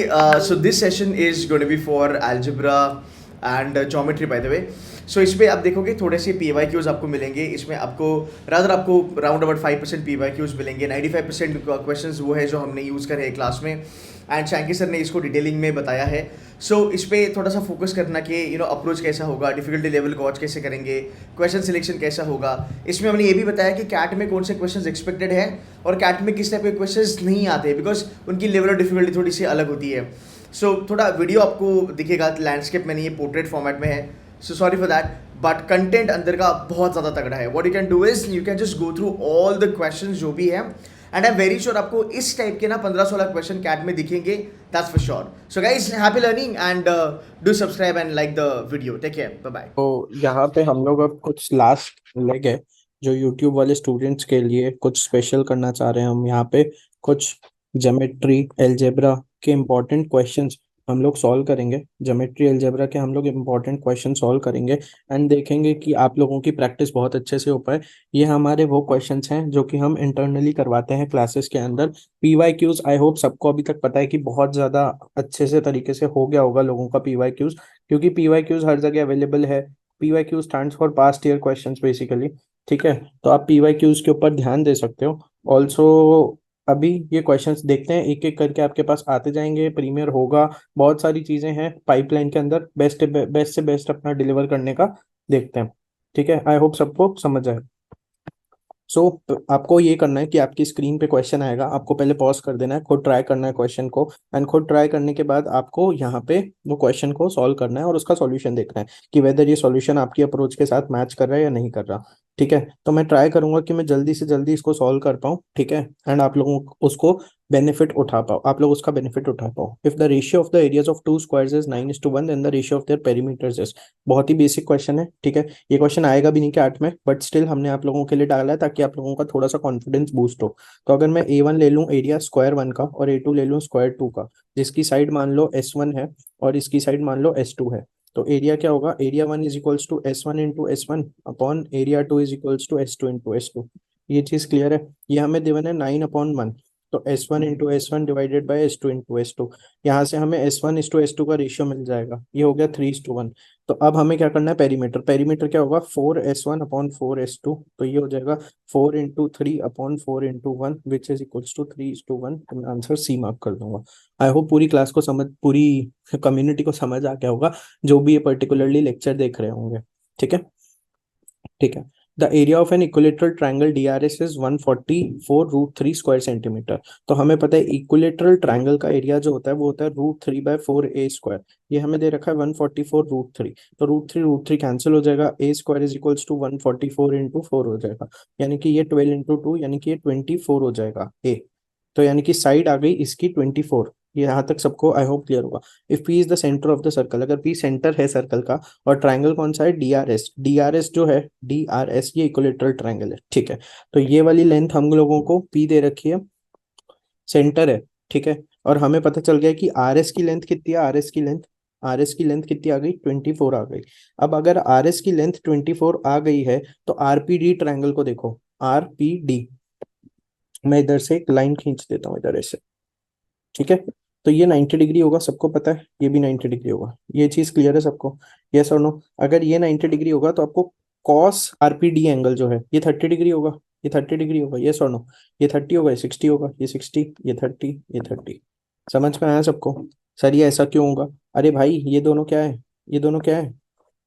everybody. So this session is going to be for algebra and geometry by the way. So इसमें आप देखोगे थोड़े से P Y queues आपको मिलेंगे. इसमें आपको आपको round about 5% P Y Qs मिलेंगे. 95% क्वेश्चंस वो है जो हमने यूज़ करे हैं क्लास में एंड शैंकी सर ने इसको डिटेलिंग में बताया है. सो इस पर थोड़ा सा फोकस करना कि अप्रोच कैसा होगा, डिफिकल्टी लेवल गॉच कैसे करेंगे, क्वेश्चन सिलेक्शन कैसा होगा. इसमें हमने ये भी बताया कि कैट में कौन से क्वेश्चंस एक्सपेक्टेड है और कैट में किस टाइप के क्वेश्चंस नहीं आते बिकॉज उनकी लेवल ऑफ डिफिकल्टी थोड़ी सी अलग होती है. सो थोड़ा वीडियो आपको दिखेगा लैंडस्केप में नहीं, ये पोर्ट्रेट फॉर्मेट में है. So sorry for that, but content अंदर का बहुत ज़्यादा तगड़ा है. What you can do is you can just go through all the questions जो भी है and I am very sure आपको इस टाइप के ना 15-16 क्वेश्चन कैट में दिखेंगे. That's for sure. So guys, happy learning and do subscribe and like the video. Take care, bye bye. तो यहाँ पे हम लोग अब कुछ लास्ट लेग है जो YouTube वाले स्टूडेंट्स के लिए कुछ स्पेशल करना चाह रहे हैं. हम यहाँ पे कुछ ज्योमेट्री अलजेब्रा के इम्पोर्टेंट क्वेश्चंस हम लोग सॉल्व करेंगे. ज्योमेट्री अलजेब्रा के हम लोग इम्पोर्टेंट क्वेश्चन सॉल्व करेंगे एंड देखेंगे कि आप लोगों की प्रैक्टिस बहुत अच्छे से हो पाए. ये हमारे वो क्वेश्चंस हैं जो कि हम इंटरनली करवाते हैं क्लासेस के अंदर. PYQs आई होप सबको अभी तक पता है कि बहुत ज़्यादा अच्छे से तरीके से हो गया होगा लोगों का PYQs, क्योंकि PYQs हर जगह अवेलेबल है. PYQ stands for past year questions basically. ठीक है, तो आप PYQs के ऊपर ध्यान दे सकते हो. ऑल्सो अभी ये क्वेश्चंस देखते हैं, एक एक करके आपके पास आते जाएंगे. प्रीमियर होगा, बहुत सारी चीजें हैं पाइपलाइन के अंदर. बेस्ट से बेस्ट अपना डिलीवर करने का देखते हैं. ठीक है, आई होप सबको समझ आए. सो आपको ये करना है कि आपकी स्क्रीन पे क्वेश्चन आएगा, आपको पहले पॉज कर देना है, खुद ट्राई करना है क्वेश्चन को एंड खुद ट्राई करने के बाद आपको यहाँ पे वो क्वेश्चन को सॉल्व करना है और उसका सॉल्यूशन देखना है कि वेदर ये सॉल्यूशन आपकी अप्रोच के साथ मैच कर रहा है या नहीं कर रहा. ठीक है, तो मैं ट्राई करूंगा कि मैं जल्दी से जल्दी इसको सॉल्व कर पाऊँ. ठीक है, एंड आप लोगों को उसको बेनिफिट उठा पाओ, आप लोग उसका बेनिफिट उठा पाओ. If the ratio of the areas of two squares is 9:1 then the ratio of their perimeters is. बहुत ही बेसिक क्वेश्चन है. ठीक है, ये क्वेश्चन आएगा भी नहीं कैट में, बट स्टिल हमने आप लोगों के लिए डाला है ताकि आप लोगों का थोड़ा सा कॉन्फिडेंस बूस्ट हो. तो अगर मैं A1 ले लूँ एरिया स्क्वायर 1 का और A2 ले लूँ स्क्वायर 2 का, जिसकी साइड मान लो S1 है और इसकी साइड मान लो S2 है, तो एरिया क्या होगा? Area 1 is equals to S1 into S1 upon area 2 is equals to S2 into S2. ये चीज क्लियर है? ये हमें दिवन है 9/1. तो S1 into S1 divided by S2 into S2. यहाँ से हमें S1 इस टू S2 का रेशियो मिल जाएगा. ये हो गया 3:1. तो अब हमें क्या करना है? पेरीमीटर. पेरीमीटर क्या होगा? 4S1 upon 4S2. तो ये हो जाएगा 4 into 3 upon 4 into 1 which is equals to 3:1. तो मैं आंसर सी मार्क कर दूंगा. आई होप पूरी क्लास को समझ, पूरी कम्युनिटी को समझ आ गया होगा जो भी ये पर्टिकुलरली लेक्चर देख रहे होंगे. ठीक है, ठीक है. The area of an equilateral triangle DRS is 144√3 square centimetre. तो हमें पता है इक्विलेटरल ट्राइंगल का एरिया जो होता है वो होता है √3/4a². ये हमें दे रखा है 144√3. तो √3 कैंसिल हो जाएगा. a² is equals to 144 into 4 हो जाएगा, यानी कि ये 12 इंटू 2 यानी कि ये 24 हो जाएगा a. तो यानी कि साइड आ गई इसकी 24. ये यहाँ तक सबको आई होप क्लियर होगा. If P is the centre of the circle, अगर P सेंटर है सर्कल का और ट्राइंगल कौन सा है? DRS जो है DRS ये इक्विलेटरल ट्राइंगल है. ठीक है, तो ये वाली लेंथ हम लोगों को P दे रखी है, सेंटर है. ठीक है, और हमें पता चल गया कि RS की लेंथ कितनी है? RS की लेंथ कितनी आ गई? 24 आ गई. अब अगर RS की लेंथ 24 आ गई है तो RPD ट्राइंगल को देखो. RPD, मैं इधर से एक लाइन खींच देता हूँ इधर ऐसे. ठीक है, तो ये 90 डिग्री होगा, सबको पता है. ये भी 90 डिग्री होगा. ये चीज क्लियर है सबको? यस और नो? अगर ये 90 डिग्री होगा तो आपको कॉस RPD एंगल जो है ये 30 डिग्री होगा. ये 30 डिग्री होगा. यस और नो? ये 30 होगा, ये 60 होगा, ये 60, ये 30, ये 30. समझ में आया सबको? सर ये ऐसा क्यों होगा? अरे भाई ये दोनों क्या है? ये दोनों क्या है?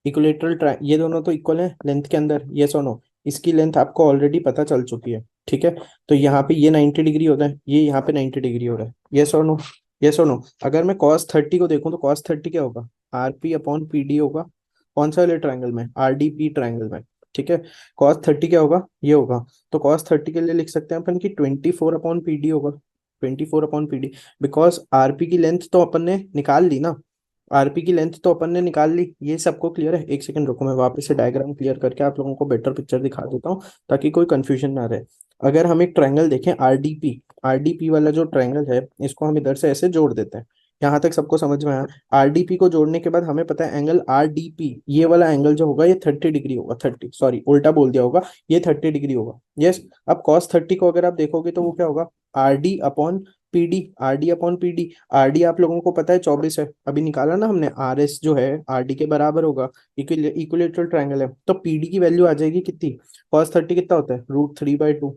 इक्विलेटरल ट्राइ, ये दोनों तो इक्वल है लेंथ के अंदर. यस और नो? इसकी लेंथ आपको ऑलरेडी पता चल चुकी है. ठीक है, तो यहाँ पे ये 90 डिग्री होता है, ये यहाँ पे 90 डिग्री हो रहा है. यस और नो? यस और नो? अगर मैं cos 30 को देखूं तो cos 30 क्या होगा? RP/PD होगा. कौन सा वाले ट्राइंगल में? RDP ट्राइंगल में. ठीक है, cos 30 क्या होगा? ये होगा. तो cos 30 के लिए लिख सकते हैं अपन कि 24/PD होगा. 24/PD, बिकॉज RP की लेंथ तो अपन ने निकाल ली ना. आरपी की लेंथ तो अपन ने निकाल ली. ये सबको क्लियर है? एक सेकंड रुको, मैं वापस से डायग्राम क्लियर करके आप लोगों को बेटर पिक्चर दिखा देता हूँ ताकि कोई कंफ्यूजन ना रहे. अगर हम एक ट्रायंगल देखें आरडीपी वाला जो ट्रायंगल है इसको हम इधर से ऐसे जोड़ देते हैं. यहाँ तक सबको समझ में आया? आरडीपी को जोड़ने के बाद हमें पता है एंगल RDP, ये वाला एंगल जो होगा ये 30 डिग्री होगा. 30, सॉरी उल्टा बोल दिया होगा, ये 30 डिग्री होगा. यस. अब cos 30 को अगर आप देखोगे तो वो क्या होगा? RD upon PD, RD upon PD. RD आप लोगों को पता है 24 है, अभी निकाला ना हमने, आर एस जो है आरडी के बराबर होगा, इक्विलेटरल ट्रायंगल है, तो पीडी की वैल्यू आ जाएगी कितनी, cos 30 कितना होता है, √3/2।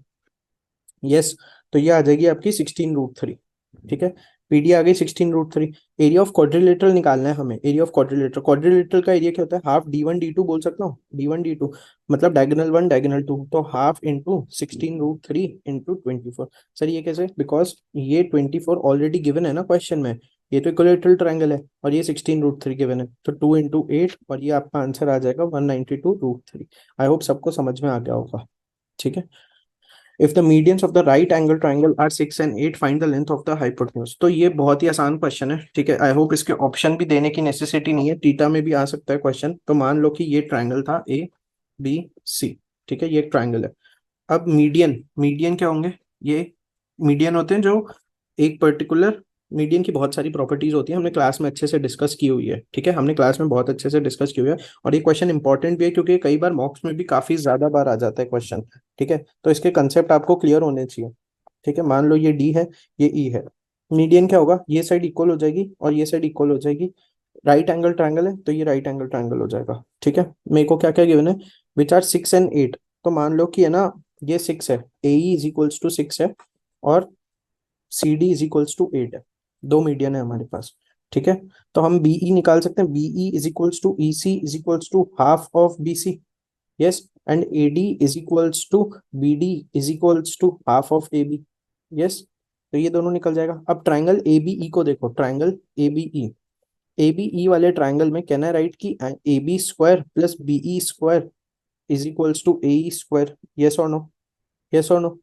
यस, तो ये आ जाएगी आपकी 16√3। ठीक है, पीडी आ गई 16√3। एरिया ऑफ क्वाड्रिलेटरल निकालना है हमें, एरिया ऑफ क्वाड्रिलेटरल, क्वाड्रिलेटरल का एरिया क्या होता है, हाफ d1 d2 बोल सकता हूँ, d1 d2 मतलब डायगोनल 1 डायगोनल 2, तो हाफ इंटू 16√3 इंटू 24। सर ये कैसे, बिकॉज ये 24 ऑलरेडी गिवन है ना क्वेश्चन में, ये तो इक्विलेटरल ट्रायंगल है, और ये 16√3 गिवन है, तो 2 इंटू 8, और ये आपका आंसर आ जाएगा 192√3। आई होप सबको समझ में आ गया होगा। ठीक है, if the medians of the right angle triangle are 6 and 8, find the length of the hypotenuse. तो ये बहुत ही आसान क्वेश्चन है। ठीक है, आई होप इसके ऑप्शन भी देने की नेसेसिटी नहीं है, थीटा में भी आ सकता है क्वेश्चन। तो मान लो कि ये ट्राइंगल था ए बी सी, ठीक है, ये एक ट्राइंगल है। अब मीडियन, मीडियन क्या होंगे, ये मीडियन होते हैं जो एक पर्टिकुलर, मीडियन की बहुत सारी प्रॉपर्टीज होती है, हमने क्लास में अच्छे से डिस्कस की हुई है। ठीक है, हमने क्लास में बहुत अच्छे से डिस्कस की हुई है, और ये क्वेश्चन इंपॉर्टेंट भी है क्योंकि कई बार मॉक्स में भी काफी ज्यादा बार आ जाता है क्वेश्चन। ठीक है, तो इसके कंसेप्ट आपको क्लियर होने चाहिए। ठीक है, मान लो ये डी है, ये ई है, मीडियन क्या होगा, ये साइड इक्वल हो जाएगी और ये साइड इक्वल हो जाएगी, राइट एंगल ट्रायंगल है तो ये राइट एंगल ट्रायंगल हो जाएगा। ठीक है, मेरे को क्या क्या गिवन है, विच आर 6 and 8, तो मान लो कि है ना, ये 6 है, ए इज इक्वल्स टू 6 है, और C D is equals to 8 है, दो मीडियन है हमारे पास। ठीक है, तो हम बीई निकाल सकते हैं, B E is equals to E C is equals to half of B C. Yes, and A D is equals to B D is equals to half of A B. Yes, तो ये दोनों निकल जाएगा। अब triangle A B E को देखो, triangle A B E, A B E वाले triangle में कैन आई राइट की A B square plus B E square is equals to A E square, yes और नो, यस और no,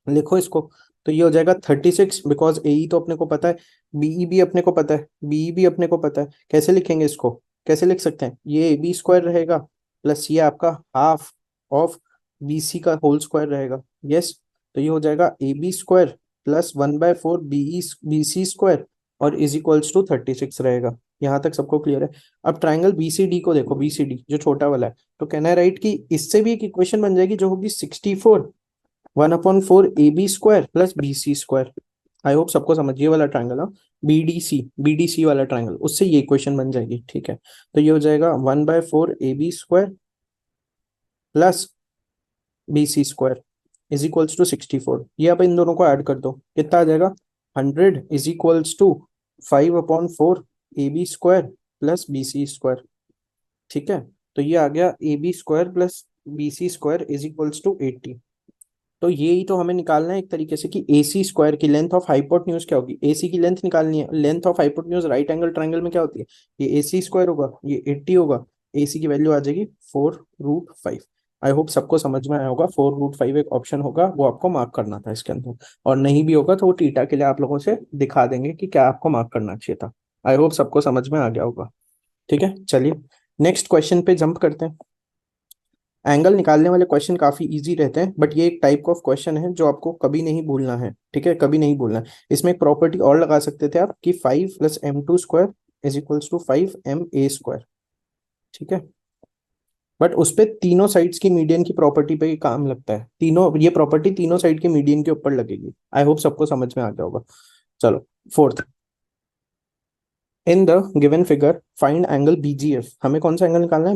लिखो इसको। तो ये हो जाएगा 36, बिकॉज ए तो अपने को पता है, बीई भी अपने को पता है, बीई भी अपने को पता है। कैसे लिखेंगे इसको, कैसे लिख सकते हैं, ये ए बी स्क्वायर रहेगा प्लस ये आपका हाफ ऑफ बी सी का होल स्क्वायर रहेगा। यस, तो ये हो जाएगा A B square plus 1/4 B C square और इज इक्वल्स टू 36 रहेगा। यहाँ तक सबको क्लियर है। अब ट्राइंगल बी सी डी को देखो, बी सी डी जो छोटा वाला है, तो कहना है राइट कि इससे भी एक इक्वेशन बन जाएगी जो होगी 64 1/4 A B square plus B C square. I hope सबको समझ, ये वाला ट्राइंगल है बी डी सी वाला ट्राइंगल, उससे ये इक्वेशन बन जाएगी। ठीक है, तो ये हो जाएगा 1/4 A B square plus B C square is equals to 64। ये आप इन दोनों को ऐड कर दो, कितना आ जाएगा, 100 is equals to 5/4 A B square plus B C square. ठीक है, तो ये आ गया A B square plus B C square is equals to 80। तो ये ही तो हमें निकालना है एक तरीके से कि ए सी स्क्वायर की लेंथ ऑफ हाइपोटेन्यूज क्या होगी, ए सी की लेंथ निकालनी है। Length of hypotenuse right angle triangle में क्या होती है, ये ए सी स्क्वायर होगा, ये 80 होगा, ए सी की वैल्यू आ जाएगी 4√5। आई होप सबको समझ में आया होगा, 4√5 एक ऑप्शन होगा, वो आपको मार्क करना था इसके अंदर, और नहीं भी होगा तो वो टीटा के लिए आप लोगों से दिखा देंगे कि क्या आपको मार्क करना चाहिए था। आई होप सबको समझ में आ गया होगा। ठीक है, चलिए नेक्स्ट क्वेश्चन पे जंप करते हैं। एंगल निकालने वाले क्वेश्चन काफी इजी रहते हैं, बट ये एक टाइप ऑफ क्वेश्चन है जो आपको कभी नहीं भूलना है। ठीक है, कभी नहीं भूलना है। इसमें एक प्रॉपर्टी और लगा सकते थे आप कि 5 + m2² is equals to 5ma²। ठीक है, बट उस पे तीनों साइड्स की मीडियन की प्रॉपर्टी पे ही काम लगता है, तीनों ये प्रॉपर्टी तीनों साइड के मीडियन के ऊपर लगेगी। आई होप सबको समझ में आ गया होगा। चलो fourth, in the given figure find angle BGF। हमें कौन सा एंगल निकालना है,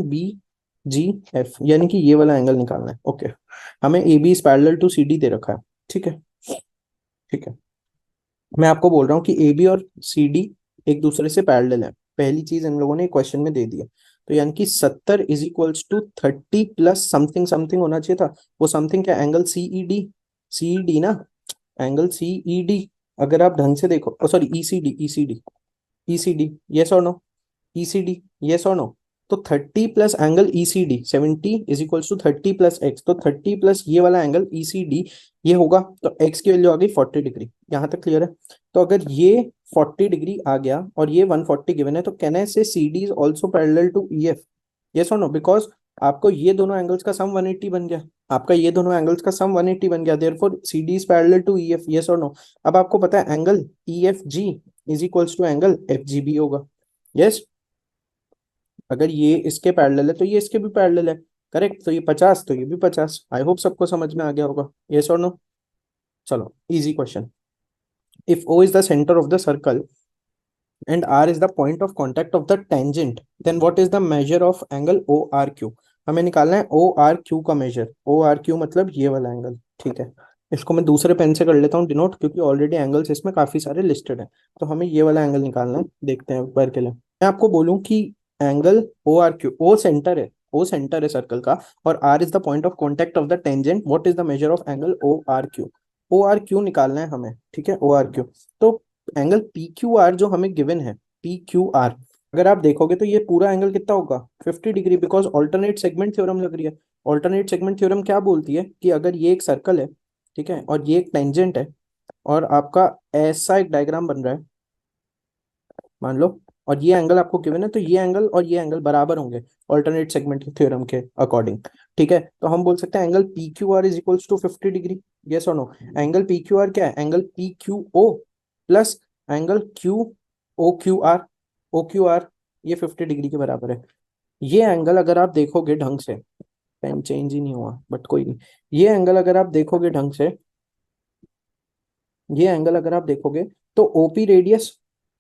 BGF, यानी कि ये वाला एंगल निकालना है। ओके, हमें AB is parallel to CD दे रखा है। ठीक है, ठीक है, मैं आपको बोल रहा हूँ कि AB और CD एक दूसरे से पैरेलल है, पहली चीज इन लोगों ने क्वेश्चन में दे दी है। तो यानी कि 70 is equals to 30 plus something something होना चाहिए था। वो समथिंग क्या, एंगल CED, CED ना, एंगल CED। अगर आप ढंग से देखो, sorry ECD, ECD, ECD, yes और नो, ECD, यस और नो। तो 30 plus angle ECD 70 is equals to 30 plus X, तो 30 प्लस ये वाला एंगल ECD ये होगा, तो एक्स की वैल्यू आ गई 40 डिग्री। यहाँ तक क्लियर है। तो अगर ये 40 डिग्री आ गया और ये 140 गिवन है, तो can I say CD is also parallel to EF, yes और नो, बिकॉज आपको ये दोनों एंगल्स का सम 180 बन गया, आपका ये दोनों एंगल्स का सम 180 बन गया, therefore CD is parallel to EF, yes और नो। अब आपको पता है angle EFG is equals to angle FGB होगा। यस, अगर ये इसके पैरेलल है तो ये इसके भी पैरेलल है, करेक्ट, तो ये 50 तो ये भी 50। आई होप सबको समझ में आ गया होगा, यस और नो। चलो easy question, if O is the center of the circle and R is the point of contact of the tangent, then what is the measure of angle ORQ? हमें निकालना है ORQ का major. ORQ मतलब ये वाला angle. ठीक है, इसको मैं दूसरे पेन से कर लेता हूँ डिनोट, क्योंकि ऑलरेडी एंगल्स इसमें काफी सारे लिस्टेड हैं. तो हमें ये वाला एंगल निकालना है. देखते हैं एक बार के लिए. मैं आपको बोलूं कि एंगल ORQ, O सेंटर है सर्कल का, और R is the point of contact of the tangent. What is the measure of angle ORQ? ORQ निकालना है हमें. ठीक है, ORQ. तो एंगल पी क्यू आर जो हमें गिवन है, पी क्यू आर, अगर आप देखोगे तो ये पूरा एंगल कितना होगा? 50 degree, because alternate segment theorem लग रही है. ऑल्टरनेट सेगमेंट थ्योरम क्या बोलती है कि अगर ये एक सर्कल है, ठीक है, और ये एक टेंजेंट है, और आपका ऐसा एक डायग्राम बन रहा है मान लो, और ये एंगल आपको गिवन है, तो ये एंगल और ये एंगल बराबर होंगे ऑल्टरनेट सेगमेंट थ्योरम के अकॉर्डिंग. ठीक है, तो हम बोल सकते हैं angle P Q R is equals to 50 degree. Yes और no? Angle P Q R क्या है? Angle P Q O plus angle Q O Q R. O Q R ये 50 डिग्री के बराबर है. ये एंगल अगर आप देखोगे ढंग से, पेन चेंज ही नहीं हुआ बट कोई नहीं, ये एंगल अगर आप देखोगे ढंग से, ये एंगल अगर आप देखोगे तो ओपी रेडियस,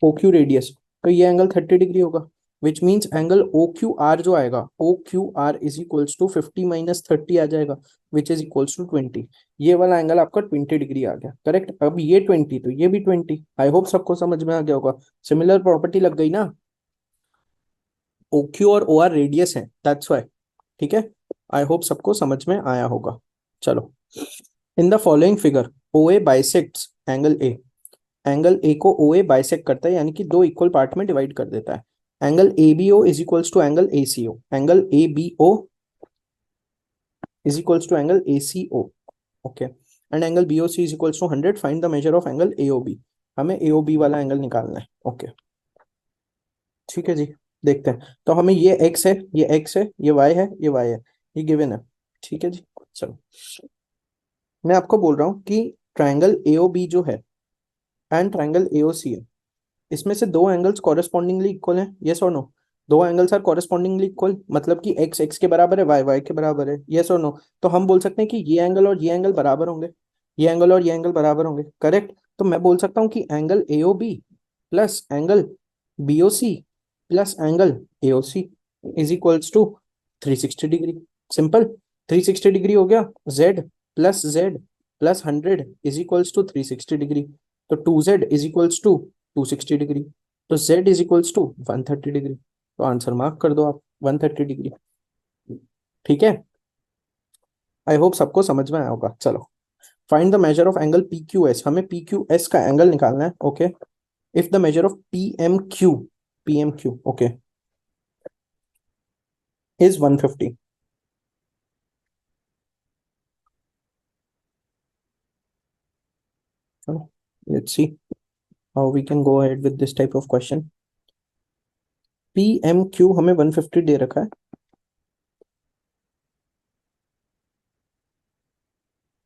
ओक्यू रेडियस, तो ये एंगल 30 डिग्री होगा. Which means angle O Q R जो आएगा, O Q R is equals to 50 minus 30 आ जाएगा, विच इज इक्वल्स टू 20. ये वाला एंगल आपका 20 डिग्री आ गया. करेक्ट. अब ये 20 तो ये भी 20. आई होप सबको समझ में आ गया होगा. सिमिलर प्रॉपर्टी लग गई ना. ओ क्यू और ओ आर रेडियस है, दैट्स वाई. ठीक है, आई होप सबको समझ में आया होगा. चलो, in the following figure O A bisects angle A. Angle A को ओ ए बाइसेक्ट करता है, यानी कि दो इक्वल पार्ट में डिवाइड कर देता है. Angle A B O is equals to angle A C O. Angle A B O is equals to angle A C O. Okay. And angle B O C is equals to 100. Find the measure of angle A O B. हमें A O B वाला angle निकालना है. Okay, ठीक है जी. देखते हैं. तो हमें ये एक्स है, ये एक्स है, ये वाई है, ये वाई है, ये गिवन है. ठीक है जी. चलो, मैं आपको बोल रहा हूँ कि ट्राइंगल ए ओ बी जो है एंड ट्राइंगल ए ओ सी है, इसमें से दो एंगल्स कॉरेस्पॉन्डिंगली इक्वल हैं. यस और नो? दो एंगल्स आर कॉरेस्पॉन्डिंगली इक्वल, मतलब कि एक्स एक्स के बराबर है, वाई वाई के बराबर है. यस और नो? तो हम बोल सकते हैं कि ये एंगल और ये एंगल बराबर होंगे, ये एंगल और ये एंगल बराबर होंगे. करेक्ट. तो मैं बोल सकता हूँ कि angle A O B plus angle B O C plus angle A O C is equals to 360 degree. Simple. 360 degree हो गया. Z plus 100 is equals to 360 degree. तो 2z is equals to 260 degree. तो z is equals to 130 degree. तो answer mark कर दो आप, 130 degree. ठीक है, आई होप सबको समझ में आया होगा. चलो, find the measure of angle P Q S. हमें पी क्यू एस का एंगल निकालना है. Okay. If the measure of P M Q okay is 150. Let's see how we can go ahead with this type of question. P M Q हमें 150 दे रखा है.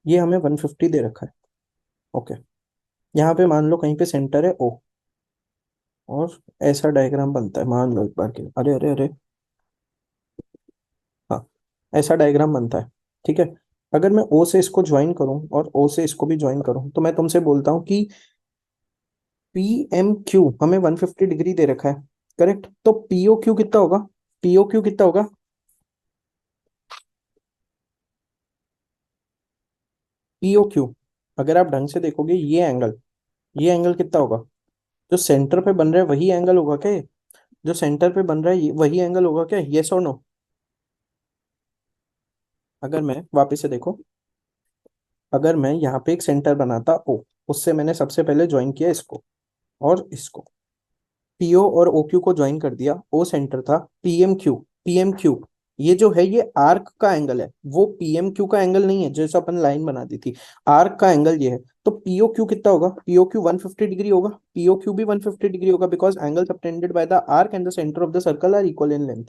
ये हमें 150 दे रखा है. ओके. यहाँ पे मान लो कहीं पे सेंटर है ओ, और ऐसा डायग्राम बनता है. मान लो एक बार के, अरे अरे अरे, हाँ, ऐसा डायग्राम बनता है. ठीक है. अगर मैं ओ से इसको ज्वाइन करूं और ओ से इसको भी ज्वाइन करूं, तो मैं तुमसे बोलता हूं कि पी एम क्यू हमें 150 डिग्री दे रखा है. करेक्ट. तो पीओ क्यू कितना होगा? पीओ क्यू कितना होगा? पीओ क्यू अगर आप ढंग से देखोगे, ये एंगल कितना होगा? जो सेंटर पे बन रहा है वही एंगल होगा क्या ये? जो सेंटर पे बन रहा है वही एंगल होगा क्या? यस और नो? अगर मैं वापस से देखो, अगर मैं यहाँ पे एक सेंटर बनाता ओ, उससे मैंने सबसे पहले ज्वाइन किया इसको और इसको, पीओ और ओक्यू को ज्वाइन कर दिया. ओ सेंटर था. पीएम क्यू ये जो है, ये आर्क का एंगल है, वो पीएम क्यू का एंगल नहीं है जैसे अपन लाइन बना दी थी. आर्क का एंगल ये है. तो पीओ क्यू कितना होगा? पीओ क्यू 150 डिग्री होगा. पीओ क्यू भी 150 डिग्री होगा, because angle subtended by the arc and the centre of the circle are equal in length.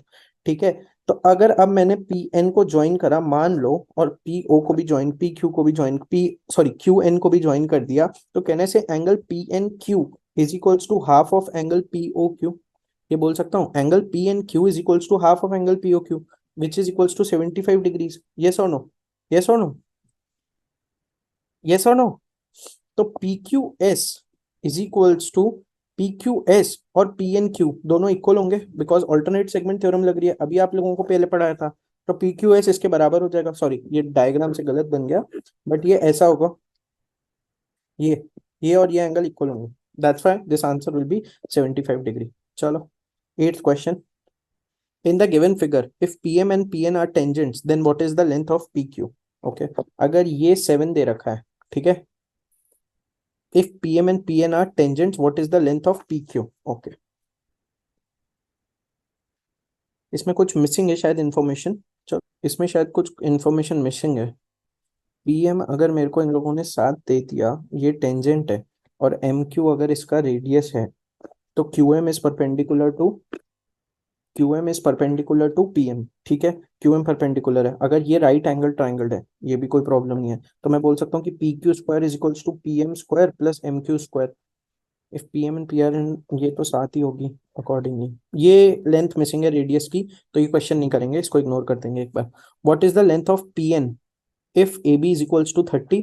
ठीक है. तो अगर अब मैंने पी एन को ज्वाइन करा मान लो, और पी ओ को भी ज्वाइन, पी क्यू को भी join, P sorry Q N को भी ज्वाइन कर दिया, तो कहने से angle P N Q is equals to half of angle P O Q. ये बोल सकता हूँ angle P N Q is equals to half of angle P O Q, which is equals to 75 degrees. Yes और no? Yes और no? Yes और no? तो P Q S is equals to P Q S और P N Q दोनों equal होंगे because alternate segment theorem लग रही है, अभी आप लोगों को पहले पढ़ाया था। तो पी क्यू एस इसके बराबर हो जाएगा, सॉरी ये डायग्राम से गलत बन गया, बट ये ऐसा होगा, ये ये और ये एंगल इक्वल होंगे, that's why this answer will B 75 degree. चलो 8th question, in the given figure if pm and pn are tangents then what is the length of pq? okay, अगर ये 7 दे रखा है, ठीक है, if pm and pn are tangents what is the length of pq? okay, इसमें कुछ missing है शायद इंफॉर्मेशन, चलो इसमें शायद कुछ इंफॉर्मेशन मिसिंग है। पीएम अगर मेरे को इन लोगों ने 7 दे दिया, ये टेंजेंट है, और एम क्यू अगर इसका रेडियस है, तो Q M is perpendicular to QM is perpendicular to PM, ठीक है, QM परपेंडिकुलर है, अगर ये राइट एंगल ट्राइंगल है, ये भी कोई प्रॉब्लम नहीं है, तो मैं बोल सकता हूँ कि PQ square is equals to PM square plus MQ square. If PM and PR ये तो साथ ही होगी अकॉर्डिंगली। ये लेंथ मिसिंग है रेडियस की, तो ये क्वेश्चन नहीं करेंगे, इसको इग्नोर कर देंगे एक बार। What is the length of PN if AB is equals to 30?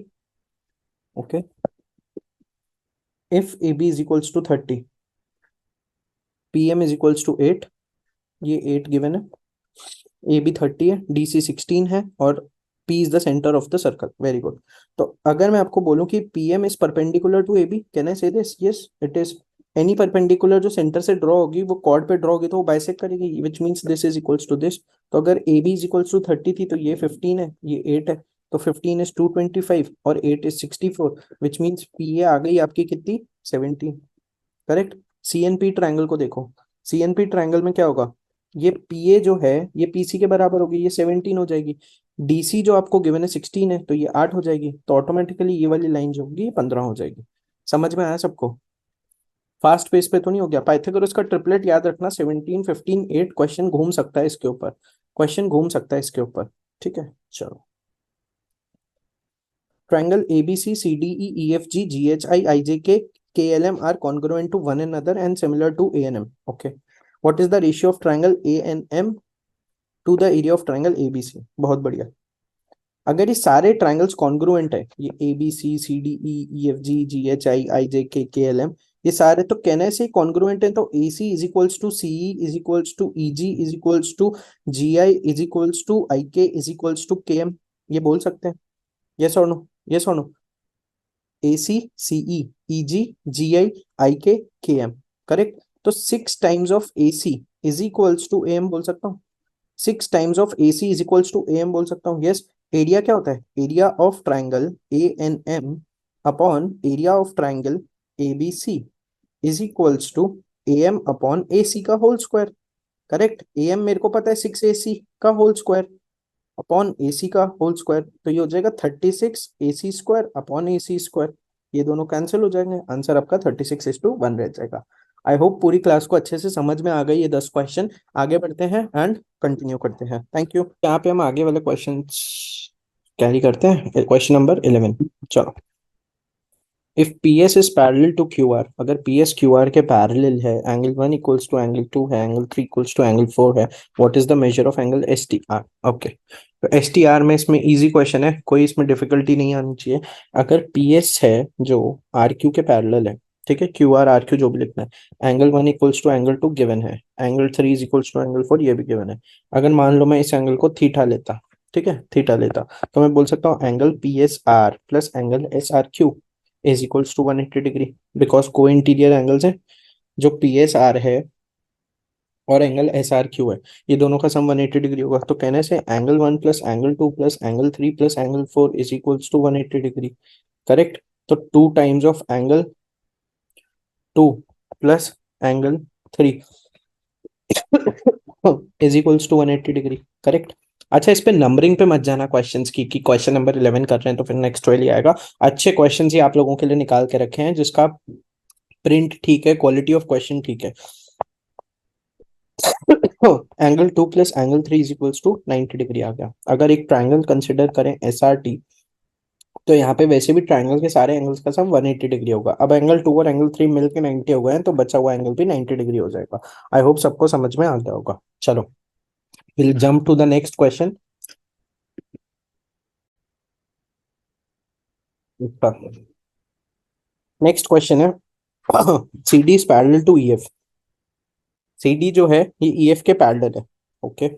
Okay, if AB is equals to 30, PM is equals to 8, ये 8 गिवन है, ए बी 30 है, डी सी 16 है, और P is the centre of the circle, very good. तो अगर मैं आपको बोलूं कि P M is perpendicular to A B, can I say this? Yes it is. Any perpendicular जो सेंटर से ड्रॉ होगी वो कॉर्ड पे ड्रॉ होगी तो वो बाइसेक्ट करेगी, which means this is equals to this. तो अगर A B is equals to 30 थी तो ये 15 है, ये 8 है, तो 15 इज 225 और 8 is 64, which means P A आ गई आपकी कितनी? 17, correct. C N P triangle को देखो, सी एन पी ट्राइंगल में क्या होगा, ये पी ए जो है ये पी सी के बराबर होगी, ये 17 हो जाएगी, डी सी जो आपको गिवन है 16 है, तो ये 8 हो जाएगी, तो ऑटोमेटिकली ये वाली लाइन जो होगी ये 15 हो जाएगी। समझ में आया सबको? फास्ट पेस पे तो नहीं हो गया? पाइथागोरस का ट्रिपलेट याद रखना, 17 15 8, क्वेश्चन घूम सकता है इसके ऊपर, क्वेश्चन घूम सकता है इसके ऊपर, ठीक है। चलो, triangle ABC CDE EFG GHI IJK KLM are congruent to one another and similar to ANM. Okay, what is the ratio of triangle ANM to the area of triangle ABC? बहुत बढ़िया। अगर ये सारे ट्राइंगल्स कॉन्ग्रुएंट है, ये ABCCDE EFG GHI IJK KLM, ये सारे तो कहने से कॉन्ग्रुएंट है, तो AC is equals to CE is equals to EG is equals to GI is equals to IK is equals to KM, ये बोल सकते हैं? यस और नो? यस और no? AC CE EG GI IK KM, correct. तो 6 times of AC is equals to AM बोल सकता हूँ, 6 times of AC is equals to AM बोल सकता हूँ। यस, एरिया क्या होता है? Area of triangle ANM upon area of triangle ABC is equals to AM upon AC का होल स्क्वायर, करेक्ट। AM मेरे को पता है 6AC का होल स्क्वायर अपॉन AC का होल स्क्वायर, तो ये हो जाएगा 36 AC square upon AC square, ये दोनों कैंसिल हो जाएंगे, आंसर आपका 36:1 रह जाएगा। आई होप पूरी क्लास को अच्छे से समझ में आ गई ये 10 क्वेश्चन। आगे बढ़ते हैं एंड कंटिन्यू करते हैं, थैंक यू। यहाँ पे हम आगे वाले क्वेश्चन कैरी करते हैं, क्वेश्चन नंबर 11। चलो, if PS is parallel to QR, अगर PS QR के पैरेलल है, एंगल 1 इक्वल्स टू एंगल 2 है, एंगल 3 इक्वल्स टू एंगल 4 है, what is the measure of angle STR? Okay, तो STR में इसमें इजी क्वेश्चन है, कोई इसमें डिफिकल्टी नहीं आनी चाहिए। अगर PS है जो RQ के पैरेलल है, ठीक है, QR RQ जो भी लिखना है, angle 1 equals to angle 2 given है, angle 3 is equals to angle 4 ये भी गिवन है। अगर मान लो मैं इस एंगल को थीटा लेता, ठीक है, थीटा लेता, तो मैं बोल सकता हूँ angle PSR plus angle SRQ is equals to 180 degree, because co interior angles है, जो PSR है और एंगल SRQ है, ये दोनों का सम 180 डिग्री होगा, तो कहने से angle 1 plus angle 2 plus angle 3 plus angle 4 is equals to 180 degree, correct. तो 2 times of angle 2 plus angle 3 is equals to 180 degree, correct. अच्छा, इस पे नंबरिंग पे मत जाना क्वेश्चंस की कि क्वेश्चन नंबर 11 कर रहे हैं तो फिर नेक्स्ट 12 ही आएगा। अच्छे क्वेश्चंस ही आप लोगों के लिए निकाल के रखे हैं जिसका प्रिंट ठीक है, क्वालिटी ऑफ क्वेश्चन ठीक है। Angle 2 plus angle 3 is equals to 90 degree आ गया। अगर एक ट्राइंगल कंसिडर करें SRT, तो यहाँ पे वैसे भी ट्राइंगल के सारे एंगल्स का सम 180 डिग्री होगा। अब एंगल 2 और एंगल 3 मिलकर 90 हो गए हैं, तो बचा हुआ एंगल भी 90 डिग्री हो जाएगा। आई होप सबको समझ में आ गया होगा। चलो, will jump to the next question. Next question है, C D is parallel to E F. C D जो है ये ई एफ के पैरेलल है। Okay,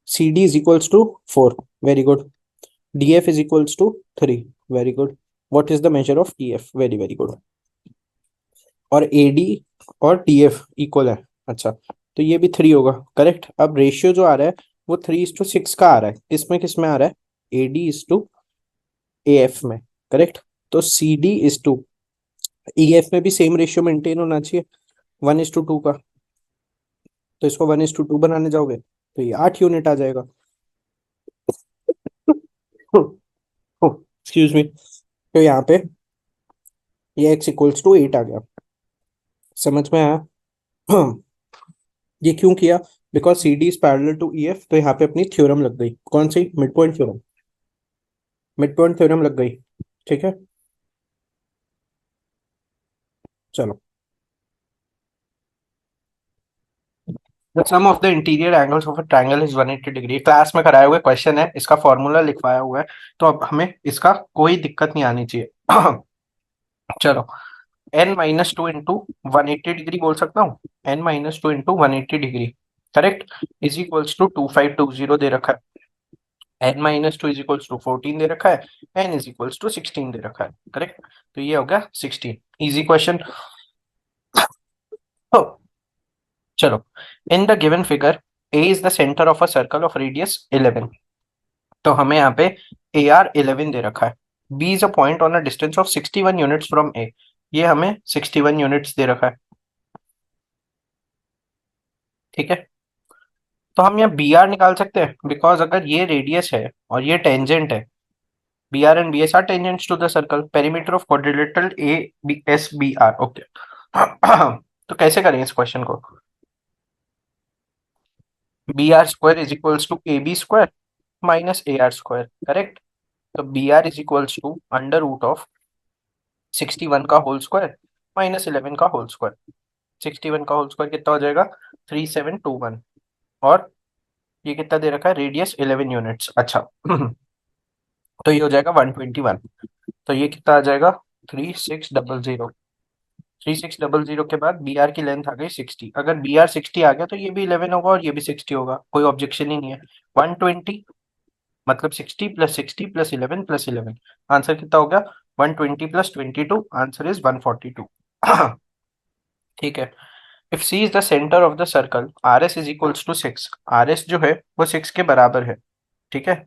C D is equals to 4, very good. D F is equals to 3, very good. What is the measure of T F? Very very good. और A D और T F equal है। अच्छा, तो ये भी 3 होगा, correct. अब ratio जो आ रहा है वो 3:6 का आ रहा है। किस में आ रहा है? A D is to A F में, करेक्ट। तो C D is to E F में भी सेम रेशियो मेंटेन होना चाहिए, 1:2 का। तो इसको 1:2 बनाने जाओगे तो ये 8 यूनिट आ जाएगा। Excuse me. तो यहाँ पे ये x इक्वल्स टू 8 आ गया। समझ में आया? ये क्यों किया? Because C D is parallel to E F. तो यहाँ पे अपनी थ्योरम लग गई। कौन सी? Mid point theorem. Mid point theorem लग गई, ठीक है। चलो, the sum of the interior angles of a triangle is 180 degree. Class में कराया हुआ क्वेश्चन है, इसका फॉर्मूला लिखवाया हुआ है, तो अब हमें इसका कोई दिक्कत नहीं आनी चाहिए। चलो, n minus two into 180 degree बोल सकता हूँ। n minus two into 180 degree, correct, is equals to 2520 दे रखा है। n minus two is equals to 14 दे रखा है। n इज इक्वल्स टू 16 दे रखा है, करेक्ट। तो ये हो गया 16। Easy question. चलो, in the given figure a is the centre of a circle of radius 11। तो हमें यहाँ पे ए आर 11 दे रखा है। b is a point on a distance of 61 units from a। ये हमें 61 यूनिट्स दे रखा है, ठीक है। तो हम यहाँ बी आर निकाल सकते हैं, बिकॉज अगर ये रेडियस है और ये टेंजेंट है, B R and B S are tangents to the circle, perimeter of quadrilateral A B S B R. Okay. तो कैसे करें इस क्वेश्चन को? B R square is equals to A B square minus A R square, correct. तो B R is equals to under root of 61 का whole square minus 11 का whole square. 61 का whole square कितना हो जाएगा? 3721। और ये कितना दे रखा है? Radius 11 units. अच्छा। तो ये हो जाएगा 121। तो ये कितना आ जाएगा? 3600। 3600 के बाद बी आर की लेंथ आ गई 60। अगर बी आर 60 आ गया तो ये भी 11 होगा और ये भी 60 होगा, कोई ऑब्जेक्शन ही नहीं है। 120 मतलब 60 प्लस 60 प्लस 11 प्लस 11। आंसर कितना हो गया? 120 प्लस 22, आंसर इज 142। ठीक है। If C is the centre of the circle, R S is equals to 6। R S जो है वो 6 के बराबर है, ठीक है।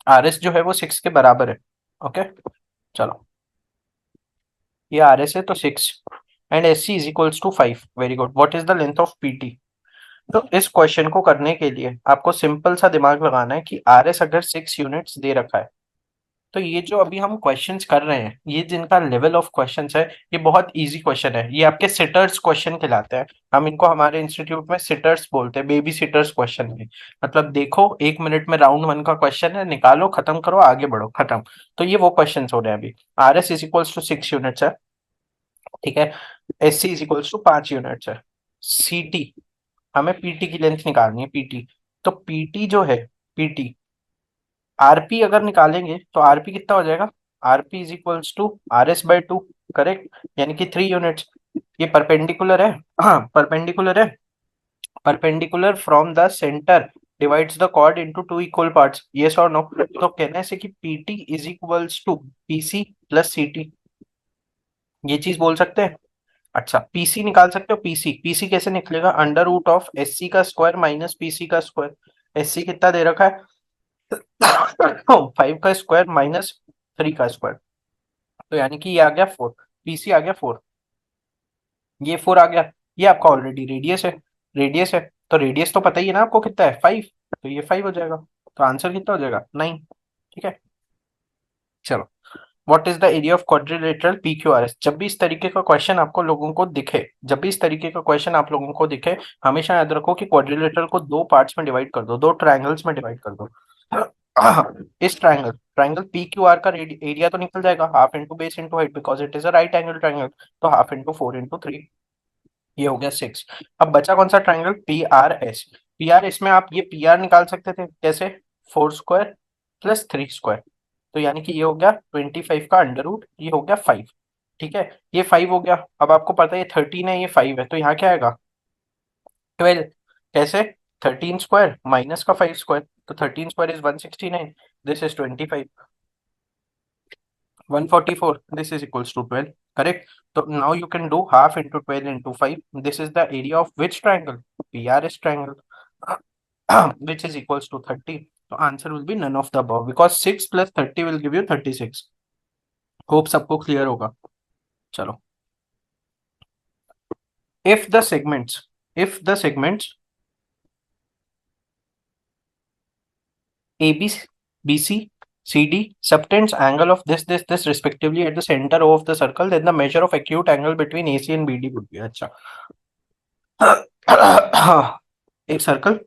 आर एस जो है वो 6 के बराबर है, ओके। चलो, ये आर एस है तो 6 and S C is equals to 5। Very good. What is the length of PT? तो इस क्वेश्चन को करने के लिए आपको सिंपल सा दिमाग लगाना है कि आर एस अगर 6 यूनिट्स दे रखा है, तो ये जो अभी हम क्वेश्चंस कर रहे हैं, ये जिनका लेवल ऑफ क्वेश्चंस है, ये बहुत इजी क्वेश्चन है। ये आपके सिटर्स क्वेश्चन कहलाते हैं। हम इनको हमारे इंस्टीट्यूट में सिटर्स बोलते हैं, बेबी सिटर्स क्वेश्चन है। मतलब देखो, 1 मिनट में राउंड 1 का क्वेश्चन है, निकालो, खत्म करो, आगे बढ़ो, खत्म। तो ये वो क्वेश्चन हो रहे हैं अभी। R S is equals to 6 units है, ठीक है। S C is equals to 5 units है। सी टी, हमें पीटी की लेंथ निकालनी है, पीटी। तो पीटी जो है, पीटी, आरपी अगर निकालेंगे तो आरपी कितना हो जाएगा? RP is equals to R S by two, correct, यानी कि 3 यूनिट्स। ये परपेंडिकुलर है, हाँ परपेंडिकुलर है। Perpendicular from the centre divides the chord into two equal parts, yes और नो? तो कहने से कि PT is equals to PC plus CT, ये चीज बोल सकते हैं। अच्छा, पीसी निकाल सकते हो? पीसी, पीसी कैसे निकलेगा? Under root of S C का स्क्वायर माइनस पीसी का स्क्वायर। एस सी कितना दे रखा है? 5 का स्क्वायर माइनस 3 का स्क्वायर। तो यानी कि ये आ गया 4, पीसी आ गया 4। ये 4 आ गया। ये आपका ऑलरेडी रेडियस है, रेडियस है। तो रेडियस तो पता ही है ना आपको कितना है? 5। तो ये 5 हो जाएगा। तो आंसर कितना हो जाएगा? 9, ठीक है। चलो, what is the area of quadrilateral P Q R S? जब भी इस तरीके का क्वेश्चन आपको लोगों को दिखे, जब भी इस तरीके का क्वेश्चन आप लोगों को दिखे, हमेशा याद रखो कि क्वाड्रिलेटरल को दो पार्ट्स में डिवाइड कर दो, दो ट्रायंगल्स में डिवाइड कर दो। इस triangle, triangle P Q are का एरिया तो निकल जाएगा, half into base into height, because it is a right angle triangle. तो हाफ इंटू 4 इंटू 3, ये हो गया 6। अब बचा कौन सा triangle? P R S. P R S में आप ये पी आर निकाल सकते थे कैसे? 4 स्क्वायर प्लस 3 स्क्वायर। तो यानी कि ये हो गया 25 का अंडर रूट, ये हो गया 5। ठीक है, ये 5 हो गया। अब आपको पता है ये 13 है, ये 5 है, तो यहाँ क्या आएगा 12। कैसे? 13 स्क्वायर माइनस का 5 स्क्वायर, तो 13 square is 169, this is 25, 144, this is equals to 12, correct? So now you can do half into 12 into 5. This is the area of which triangle? PRS triangle, which is equals to 30. So answer will be none of the above because 6 plus 30 will give you 36. Hope सबको clear होगा। चलो, if the segments AB, BC, CD subtends angle of this respectively at the center of the circle, then the measure of acute angle between AC and BD would be। अच्छा, एक circle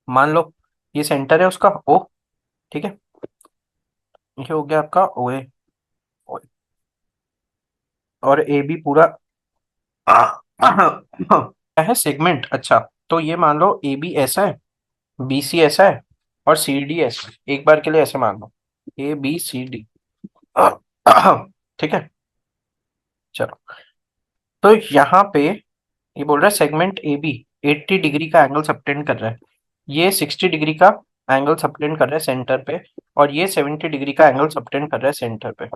मान लो, ये centre है उसका O, ठीक है, ये हो गया आपका OA, और AB पूरा क्या है सेगमेंट। अच्छा, तो ये मान लो AB ऐसा है, BC ऐसा है, और CD ऐसा है। एक बार के लिए ऐसे मान लो ABCD, ठीक है। चलो, तो यहाँ पे ये बोल रहा है सेगमेंट AB 80 डिग्री का एंगल सबटेंड कर रहा है, ये 60 डिग्री का एंगल सबटेंड कर रहा है सेंटर पे, और ये 70 डिग्री का एंगल सबटेंड कर रहा है सेंटर पे।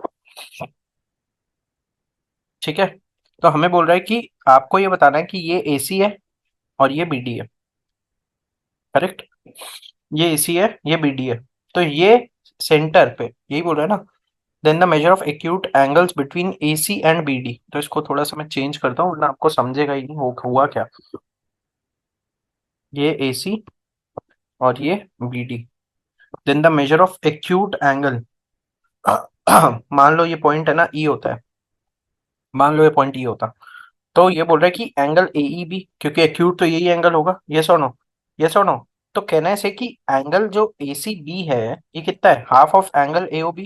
ठीक है, तो हमें बोल रहा है कि आपको ये बताना है कि ये AC है और ये BD है, करेक्ट? ये AC है, ये BD है, तो ये सेंटर पे यही बोल रहा है ना। Then the measure of acute angles between AC and BD, तो इसको थोड़ा सा मैं चेंज करता हूँ वरना आपको समझेगा ही नहीं हुआ क्या। ये AC और ये BD, then the measure of acute angle, मान लो ये पॉइंट है ना E होता है, मान लो ये पॉइंट E होता, तो ये बोल रहा है कि एंगल AEB, क्योंकि एक्यूट तो यही एंगल होगा, यस और नो, यस और नो। तो कहना है से कि एंगल जो ACB है ये कितना है, half of angle AOB,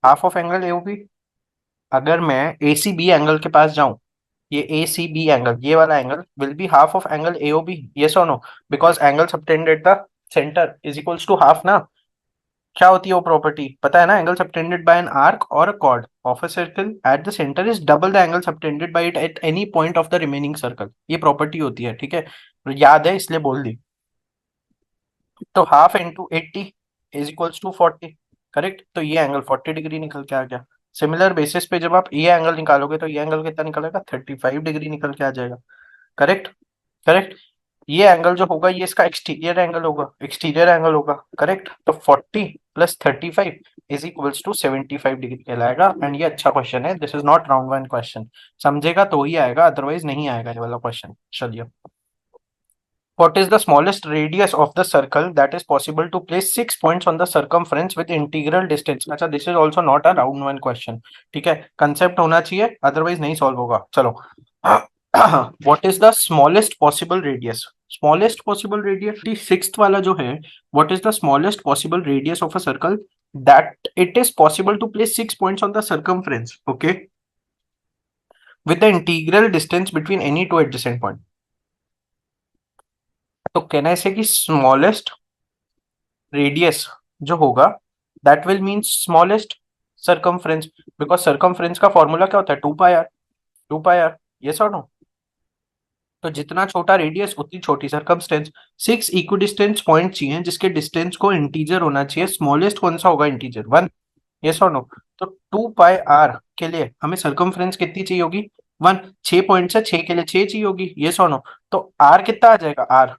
half of angle AOB। अगर मैं ACB एंगल के पास जाऊं, ये ACB एंगल, ये वाला angle will be half of angle AOB, yes और no, because angle subtended at the centre is equals to half ना। क्या होती है वो प्रॉपर्टी पता है ना, angle subtended by an arc और a chord of a circle at the centre is double the angle subtended by it at any point of the remaining circle. ये प्रॉपर्टी होती है, ठीक है, तो याद है इसलिए बोल दी। तो half into 80 is equals to 40, correct? तो ये एंगल 40 डिग्री निकल के आ गया। सिमिलर बेसिस पे जब आप ये एंगल निकालोगे तो ये एंगल कितना निकलेगा, 35 डिग्री निकल के आ जाएगा, करेक्ट? करेक्ट, ये एंगल जो होगा ये इसका एक्सटीरियर एंगल होगा, एक्सटीरियर एंगल होगा, करेक्ट? तो 40 plus 35 is equals to 75 degree कहलाएगा। एंड ये अच्छा क्वेश्चन है, this is not round one question, समझेगा तो ही आएगा, अदरवाइज नहीं आएगा ये वाला क्वेश्चन। चलिए, what is the smallest radius of the circle that is possible to place 6 points on the circumference with integral distance? अच्छा, this is also not a round one question, ठीक है, कंसेप्ट होना चाहिए अदरवाइज नहीं solve होगा। चलो, what is the smallest possible radius? Smallest possible radius, sixth वाला जो है, what is the smallest possible radius of a circle that it is possible to place 6 points on the circumference, okay, with the integral distance between any two adjacent point। तो कहना है कि smallest radius जो होगा that will mean smallest circumference, because circumference का formula क्या होता है, 2 पाई आर, 2 पाई आर, यस और नो। तो जितना छोटा रेडियस उतनी छोटी सर्कमस्टेंस। 6 इक्विडिस्टेंस पॉइंट चाहिए जिसके डिस्टेंस को इंटीजर होना चाहिए, स्मॉलेस्ट कौन सा होगा, इंटीजर 1, यस और नो। तो 2 पाई आर के लिए हमें सर्कमफ्रेंस कितनी चाहिए होगी, 1। 6 पॉइंट है, 6 के लिए 6 चाहिए होगी, यस और नो। तो आर कितना आ जाएगा, R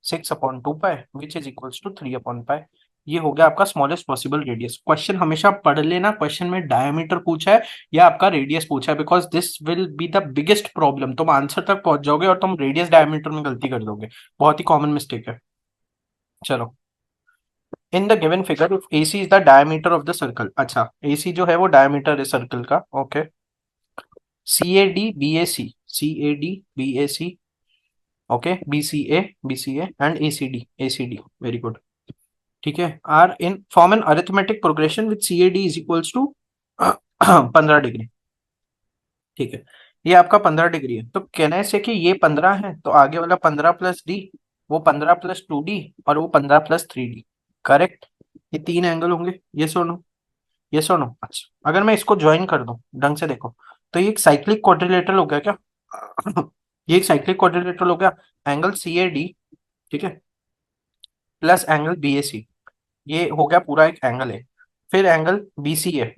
6/2 pi which is equals to 3/पाई। ये हो गया आपका स्मॉलेस्ट पॉसिबल रेडियस। क्वेश्चन हमेशा पढ़ लेना, क्वेश्चन में डायमीटर पूछा है या आपका रेडियस पूछा है, because this will be the biggest problem. तुम आंसर तक पहुंच जाओगे और तुम रेडियस डायमीटर में गलती कर दोगे, बहुत ही कॉमन मिस्टेक है। चलो, in the given figure if AC is the diameter of the circle. अच्छा, AC जो है वो डायमीटर है सर्कल का, okay. CAD BAC okay, BCA and ACD very good, ठीक है, are in form an arithmetic progression with CAD is equals to 15 degree, ठीक है। ये आपका 15 डिग्री है, तो कहने से कि ये 15 है तो आगे वाला 15 प्लस D, वो 15 प्लस 2D और वो 15 प्लस 3D, करेक्ट? ये 3 एंगल होंगे, यस और नो, यस और नो। अच्छा, अगर मैं इसको ज्वाइन कर दूं ढंग से देखो, तो ये एक साइक्लिक क्वाड्रिलेटरल हो गया क्या? ये एक साइक्लिक क्वाड्रिलेटरल हो गया। एंगल सी ए डी, ठीक है, प्लस एंगल बी ए सी, ये हो गया पूरा एक एंगल है। फिर एंगल बी सी ए,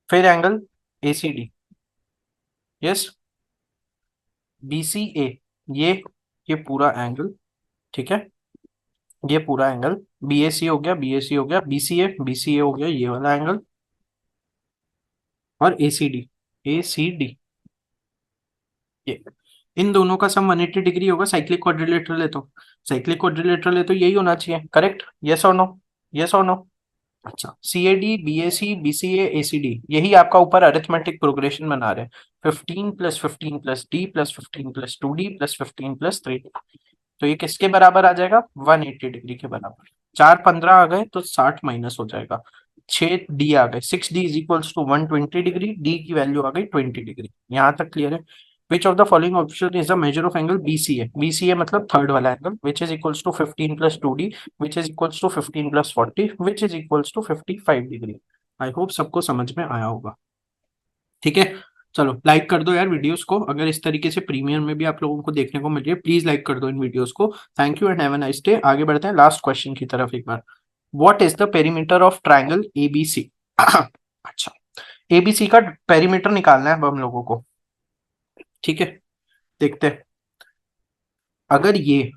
फिर angle A C D, yes, B C A, ये ये पूरा एंगल, ठीक है, ये पूरा एंगल बी ए सी हो गया, बी ए सी हो गया, बी सी ए हो गया ये वाला एंगल, और ए सी डी, ए सी डी, ये इन दोनों का सम 180 डिग्री होगा। साइक्लिक क्वाड्रिलेटरल है तो, साइक्लिक क्वाड्रिलेटरल है तो यही होना चाहिए, करेक्ट, यस और नो, यस और नो। अच्छा, C A D, B A C, B C A C D, यही आपका ऊपर अरिथमेटिक प्रोग्रेशन बना रहे हैं। 15 + 15 + D + 15 + 2D + 15 + 3, तो ये किसके बराबर आ जाएगा? 180 डिग्री के बराबर। 4 15 आ गए तो 60 माइनस हो जाएगा। 6 डी आ गए, 6D is equals to 120 degree, D की वैल्यू आ गई 20 डिग्री। यहाँ तक क्लियर है? Which of the following option is the measure of angle BCA? BCA मतलब थर्ड वाला angle, which is equals to 15 + 2D, which is equals to 15 + 40, which is equals to 55 degree. I hope सबको समझ में आया होगा। ठीक है, चलो लाइक कर दो यार वीडियोस को। अगर इस तरीके से प्रीमियम में भी आप लोगों को देखने को मिल रही है, प्लीज लाइक कर दो इन वीडियोस को। Thank you and have a nice day. आगे बढ़ते हैं लास्ट क्वेश्चन की तरफ एक बार। What is the perimeter of triangle ABC? अच्छा, एबीसी का पेरीमीटर निकालना है अब हम लोगों को, ठीक है, देखते हैं। अगर ये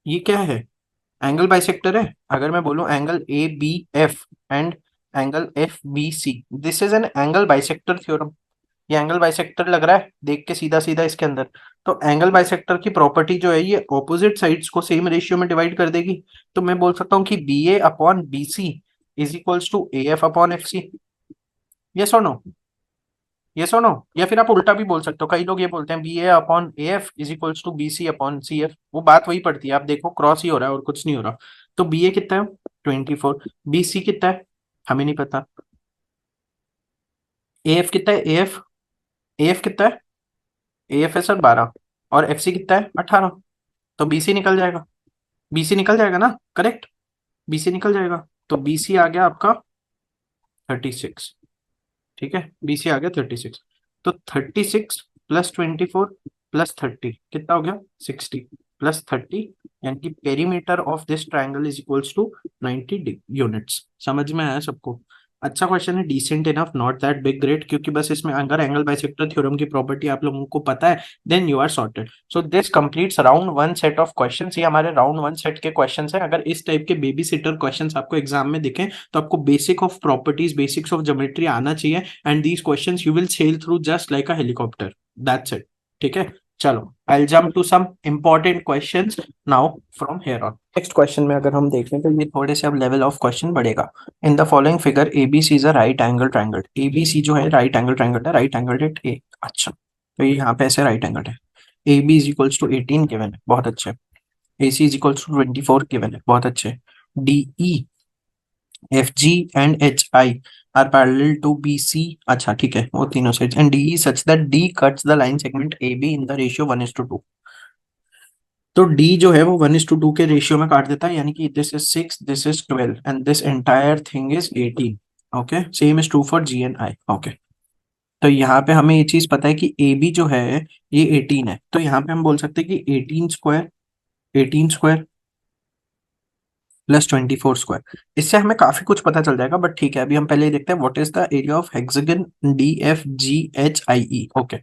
क्या है? एंगल बाइसेक्टर है। अगर मैं बोलूं angle A B F and angle F B C, this is an angle bisector theorem. ये एंगल बाइसेक्टर लग रहा है देख के सीधा सीधा इसके अंदर। तो एंगल बाइसेक्टर की प्रॉपर्टी जो है, ये ऑपोजिट साइड्स को सेम रेशियो में डिवाइड कर देगी। तो मैं बोल सकता हूँ कि B A upon B C is equals to A F upon F C. Yes और नो, यस और नो। या फिर आप उल्टा भी बोल सकते हो, कई लोग ये बोलते हैं B A upon A F is equals to B C upon C F. वो बात वही पड़ती है, आप देखो क्रॉस ही हो रहा है और कुछ नहीं हो रहा। तो बी ए कितना है? 24। बी सी कितना है? हमें नहीं पता। ए एफ कितना है? ए एफ कितना है? ए एफ है सर 12, और एफ सी कितना है? 18। तो बी सी निकल जाएगा, बी सी निकल जाएगा ना, करेक्ट, बी सी निकल जाएगा। तो बी सी आ गया आपका 36, ठीक है, बी सी आ गया 36। तो 36 + 24 + 30 कितना हो गया? 60 + 30, यानी कि perimeter of this triangle is equals to 90 units. समझ में आया सबको? अच्छा क्वेश्चन है, decent enough, not that big great, क्योंकि बस इसमें अगर एंगल बाइसेक्टर थ्योरम की प्रॉपर्टी आप लोगों को पता है, then you are sorted. So this completes round 1 set of questions. ये हमारे राउंड 1 सेट के क्वेश्चंस हैं। अगर इस टाइप के बेबी सिटर क्वेश्चंस आपको एग्जाम में दिखें, तो आपको basic of properties, basics of geometry आना चाहिए, and these questions you will sail through just like a helicopter. That's it, ठीक है। चलो, I'll jump to some important questions now from here on. Next question में अगर हम देखें तो ये थोड़े से अब लेवल ऑफ क्वेश्चन बढ़ेगा। In the following figure ABC is a right angle triangle. ABC जो है राइट एंगल ट्राइंगल है, राइट एंगल एट ए। अच्छा, तो ये यहाँ पे ऐसे राइट एंगल है। AB is equals to 18 given है, बहुत अच्छे। AC is equals to 24 given है, बहुत अच्छे। DE, FG and HI are parallel to BC। अच्छा ठीक है, वो तीनों sides, and DE such that D cuts the line segment AB in the ratio 1:2। तो D जो है वो 1:2 के रेशियो में काट देता है, यानी कि this is 6, this is 12 and this entire thing is 18। Okay, same is true for G and I। Okay, तो यहाँ पे हमें ये चीज पता है कि AB जो है ये 18 है, तो यहाँ पे हम बोल सकते हैं कि 18 स्क्वायर +24 स्क्वायर। इससे हमें काफी कुछ पता चल जाएगा, बट ठीक है, अभी हम पहले ही देखते हैं what is the area of hexagon DFGHIE। Okay,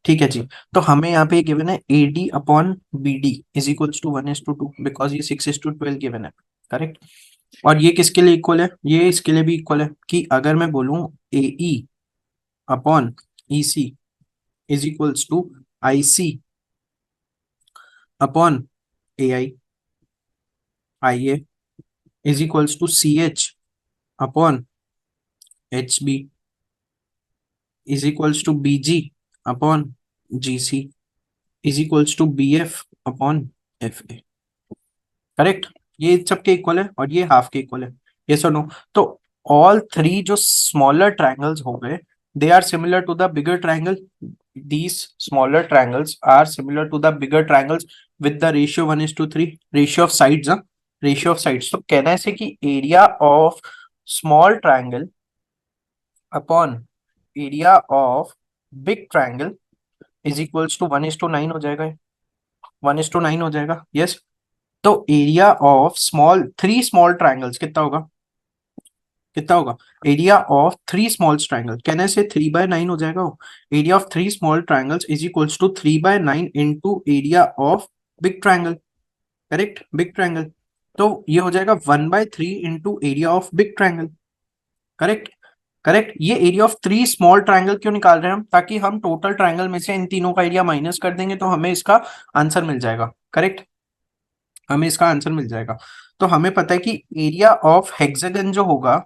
ठीक है जी। तो हमें यहाँ पे गिवन है AD upon BD is equals to 1:2, because ये 6:12 गिवन है, करेक्ट। और ये किसके लिए इक्वल है? ये इसके लिए भी इक्वल है, कि अगर मैं बोलूं AE upon EC is equals to IC upon IA is equals to CH upon HB is equals to BG upon GC is equals to BF upon FA, correct. ये सबके इक्वल है और ये हाफ के इक्वल है, yes और no. तो all three जो स्मॉलर ट्रायंगल्स हो गए, they are similar to the bigger triangle. These smaller triangles are similar to the bigger triangles with the ratio 1:3, ratio of sides, ratio of sides, तो कहना है ऐसे कि area of small triangle upon area of big triangle is equals to 1:9 हो जाएगा, 1:9 हो जाएगा, yes. तो area of three small triangles कितना होगा, कितना होगा, area of three small triangle, कहने से 3/9 हो जाएगा। Area of three small triangles is equals to 3/9 into area of big triangle, correct, big triangle. तो ये हो जाएगा 1/3 into area of big triangle, correct, correct. ये area of three small triangle क्यों निकाल रहे हैं हम, ताकि हम टोटल ट्रायंगल में से इन तीनों का एरिया माइनस कर देंगे तो हमें इसका आंसर मिल जाएगा, करेक्ट, हमें इसका आंसर मिल जाएगा। तो हमें पता है कि एरिया ऑफ हेक्सागन जो होगा,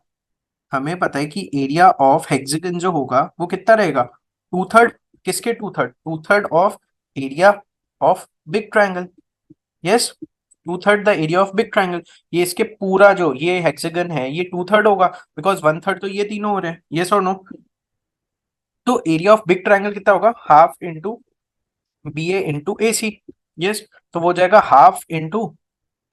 हमें पता है कि एरिया ऑफ हेक्सागन जो होगा वो कितना रहेगा, 2/3, किसके 2/3, 2/3 of area of big triangle, yes, 2/3 the area of big triangle. ये इसके पूरा जो ये हेक्सागन है ये 2/3 होगा, बिकॉज 1/3 तो ये तीनों हो रहे हैं, यस और नो। तो एरिया ऑफ बिग ट्रायंगल कितना होगा, हाफ इंटू बी ए इंटू ए सी, यस। तो वो हो जाएगा हाफ इंटू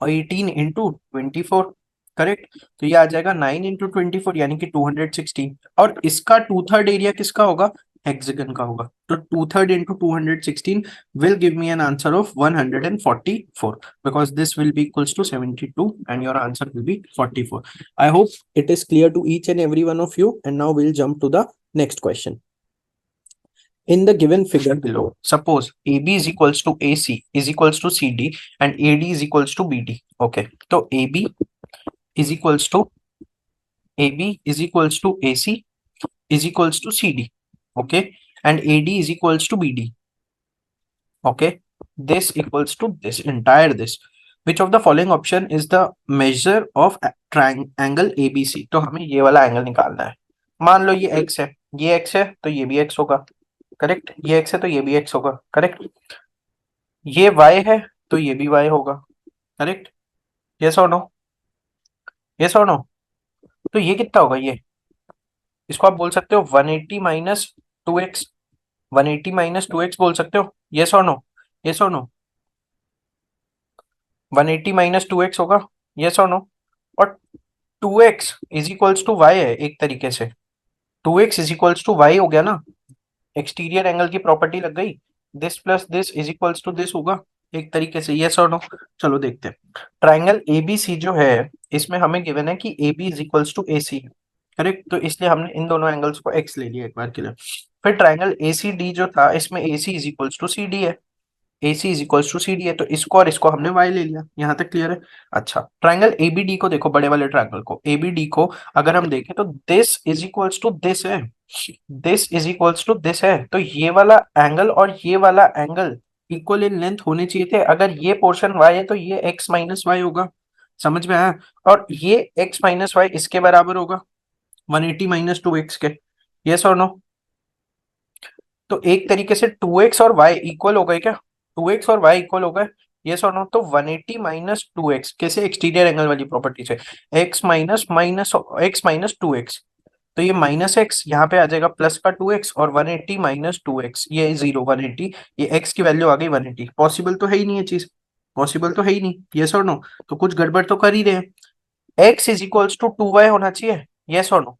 18 इंटू 24, करेक्ट। तो ये आ जाएगा 9 इंटू 24 यानी कि 216, और इसका 2/3 एरिया किसका होगा, हेक्सागन का होगा। तो 2/3 into 216 will give me an answer of 144, because this will be equals to 72 and your answer will be 44। I hope it is clear to each and every one of you, and now will jump to the next question. In the given figure below, suppose AB is equals to AC is equals to CD and AD is equals to BD. Okay, so is equals to AB is equals to AC is equals to CD. Okay, and AD is equals to BD. Okay, this equals to this entire this. Which of the following option is the measure of triangle ABC? तो हमें ये वाला angle निकालना है। मान लो ये x है, ये x है तो ये भी x होगा, करेक्ट, ये x है तो ये भी x होगा, करेक्ट, ये y है तो ये भी y होगा, करेक्ट, यस और नो, यस और नो। तो ये कितना होगा, ये इसको आप बोल सकते हो 180 माइनस 2x, 180 माइनस 2x बोल सकते हो, यस और नो, यस और नो, 180 माइनस 2x होगा, यस और नो। और 2x is equals to y है एक तरीके से, 2x is equals to y हो गया ना, एक्सटीरियर एंगल की प्रॉपर्टी लग गई, this plus this is equals to this होगा एक तरीके से, यस और नो। चलो देखते हैं, ट्राइंगल एबीसी जो है इसमें हमें गिवन है कि AB is equals to AC, correct, तो इसलिए हमने इन दोनों एंगल्स को x ले लिया एक बार के लिए। फिर ट्राइंगल ACD जो था इसमें AC is equals to CD है, AC is equals to CD है, तो इसको और इसको हमने y ले लिया, यहाँ तक क्लियर है। अच्छा, ट्राइंगल ABD को देखो, बड़े वाले ट्राइंगल को ABD को अगर हम देखें तो this is equals to this है, this is equals to this है, तो ये वाला एंगल और ये वाला एंगल इक्वल इन लेंथ होने चाहिए थे। अगर ये पोर्शन y है तो ये x माइनस वाई होगा, समझ में आया, और ये x माइनस वाई इसके बराबर होगा 180 माइनस 2x के, यस और नो। तो एक तरीके से 2x और y इक्वल हो गए क्या, 2x और y इक्वल हो गए, यस और नो। तो 180 माइनस 2x कैसे, एक्सटीरियर एंगल वाली प्रॉपर्टी से, x minus minus x minus 2x, तो ये माइनस एक्स यहाँ पे आ जाएगा प्लस का 2x, और 180 माइनस 2x ये 0 180, ये x की वैल्यू आ गई 180। पॉसिबल तो है ही नहीं ये चीज, पॉसिबल तो है ही नहीं, यस और नो। तो कुछ गड़बड़ तो कर ही रहे हैं, x is equals to 2y होना चाहिए, यस और no,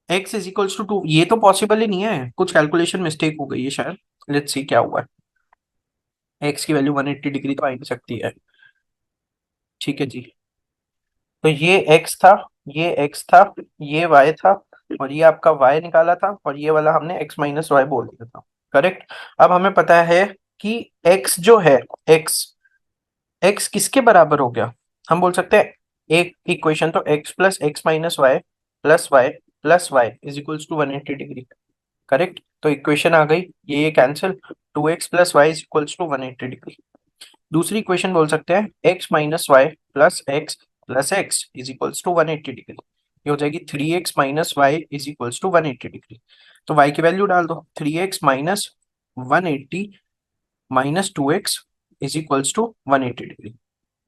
x is equals to 2, ये तो पॉसिबल ही नहीं है, कुछ कैलकुलेशन मिस्टेक हो गई है शायद, लेट्स सी क्या हुआ है, x की वैल्यू 180 डिग्री तो आ ही नहीं सकती है, ठीक है जी। तो ये x था, ये x था, ये y था, और ये आपका y निकाला था, और ये वाला हमने x माइनस वाई बोल दिया था, करेक्ट। अब हमें पता है कि x जो है, x किसके बराबर हो गया, हम बोल सकते हैं एक इक्वेशन तो x plus x minus y plus y is equals to 180 degree, correct. तो इक्वेशन आ गई, ये cancel, 2x plus y is equals to 180 degree. दूसरी इक्वेशन बोल सकते हैं x minus y plus x is equals to 180 degree, ये हो जाएगी 3x minus y is equals to 180 degree. तो y की वैल्यू डाल दो, 3x minus 180 minus 2x is equals to 180 degree,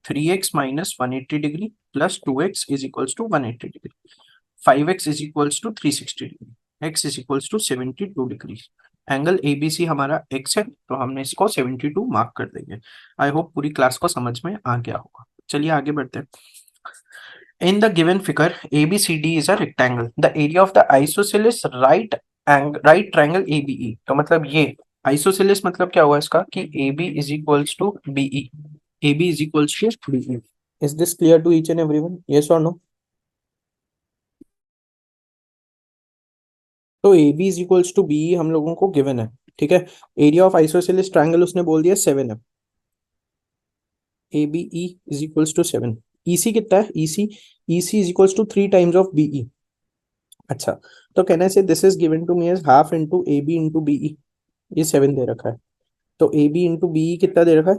3x minus 180 degree plus 2x is equals to 180 degree, 5x is equals to 360 degree, x is equals to 72 degree. Angle ABC हमारा x है, तो हमने इसको 72 mark कर देंगे। I hope पूरी class को समझ में आ गया होगा। चलिए आगे बढ़ते हैं। In the given figure, ABCD is a rectangle. The area of the isosceles right triangle ABE. तो मतलब ये isosceles मतलब क्या हुआ इसका कि AB is equals to BE. AB is equals to BE. Is this clear to each and everyone? Yes or no? तो AB is equals to BE हम लोगों को given है, ठीक है। एरिया ऑफ आइसोसेलेस ट्रायंगल उसने बोल दिया 7 है। ABE is equals to 7। EC कितना है? EC is equals to 3 times of BE। अच्छा, तो कहने से this is given to me as half into A B into BE. ये 7 दे रखा है, तो ए बी इंटू बीई कितना दे रखा है?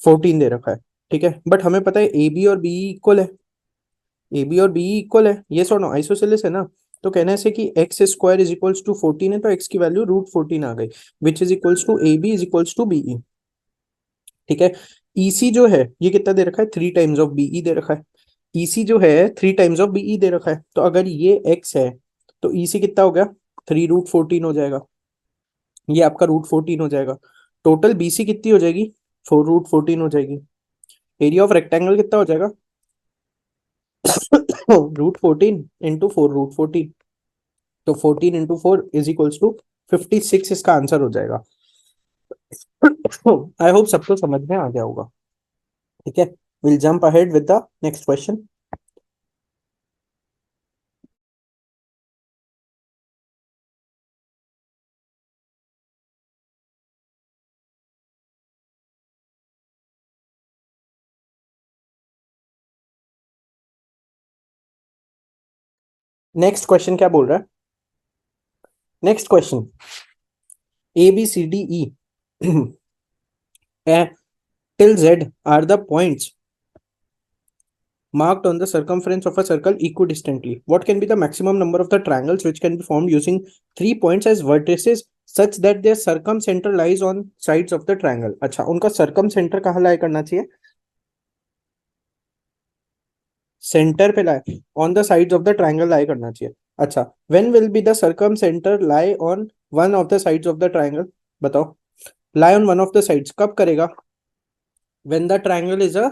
14 दे रखा है, ठीक है। बट हमें पता है ए बी और बीई इक्वल है, ए बी और बीई इक्वल है, ये सुनो आइसोसेलेस है ना। तो कहने से कि x square is equals to 14 है, तो एक्स की वैल्यू √14 आ गई, which is equals to A B is equals to BE, ठीक है। ईसी जो है ये कितना दे रखा है? 3 टाइम्स ऑफ बीई दे रखा है। ईसी जो है 3 टाइम्स ऑफ बीई दे रखा है, तो अगर ये एक्स है तो ईसी कितना हो गया? 3√14 हो जाएगा, ये आपका √14 हो जाएगा। टोटल बीसी कितनी हो जाएगी? 4√14 हो जाएगी। एरिया ऑफ रेक्टेंगल कितना हो जाएगा? √14 इंटू 4√14, तो 14 इंटू 4 इज इक्वल्स टू 56 इसका आंसर हो जाएगा। आई होप सबको समझ में आ गया होगा, ठीक है। Will jump ahead with the next question. Next question क्या बोल रहा है? Next question, A B C D E till z are the points marked on the circumference of a circle equidistantly. What can be the maximum number of the triangles which can be formed using 3 points as vertices such that their circumcenter lies on sides of the triangle? अच्छा, उनका circumcenter कहाँ lie करना चाहिए? Centre पे lie on the sides of the triangle lie करना चाहिए। अच्छा, when will be the circumcenter lie on one of the sides of the triangle? बताओ, lie on one of the sides कब करेगा? When the triangle is a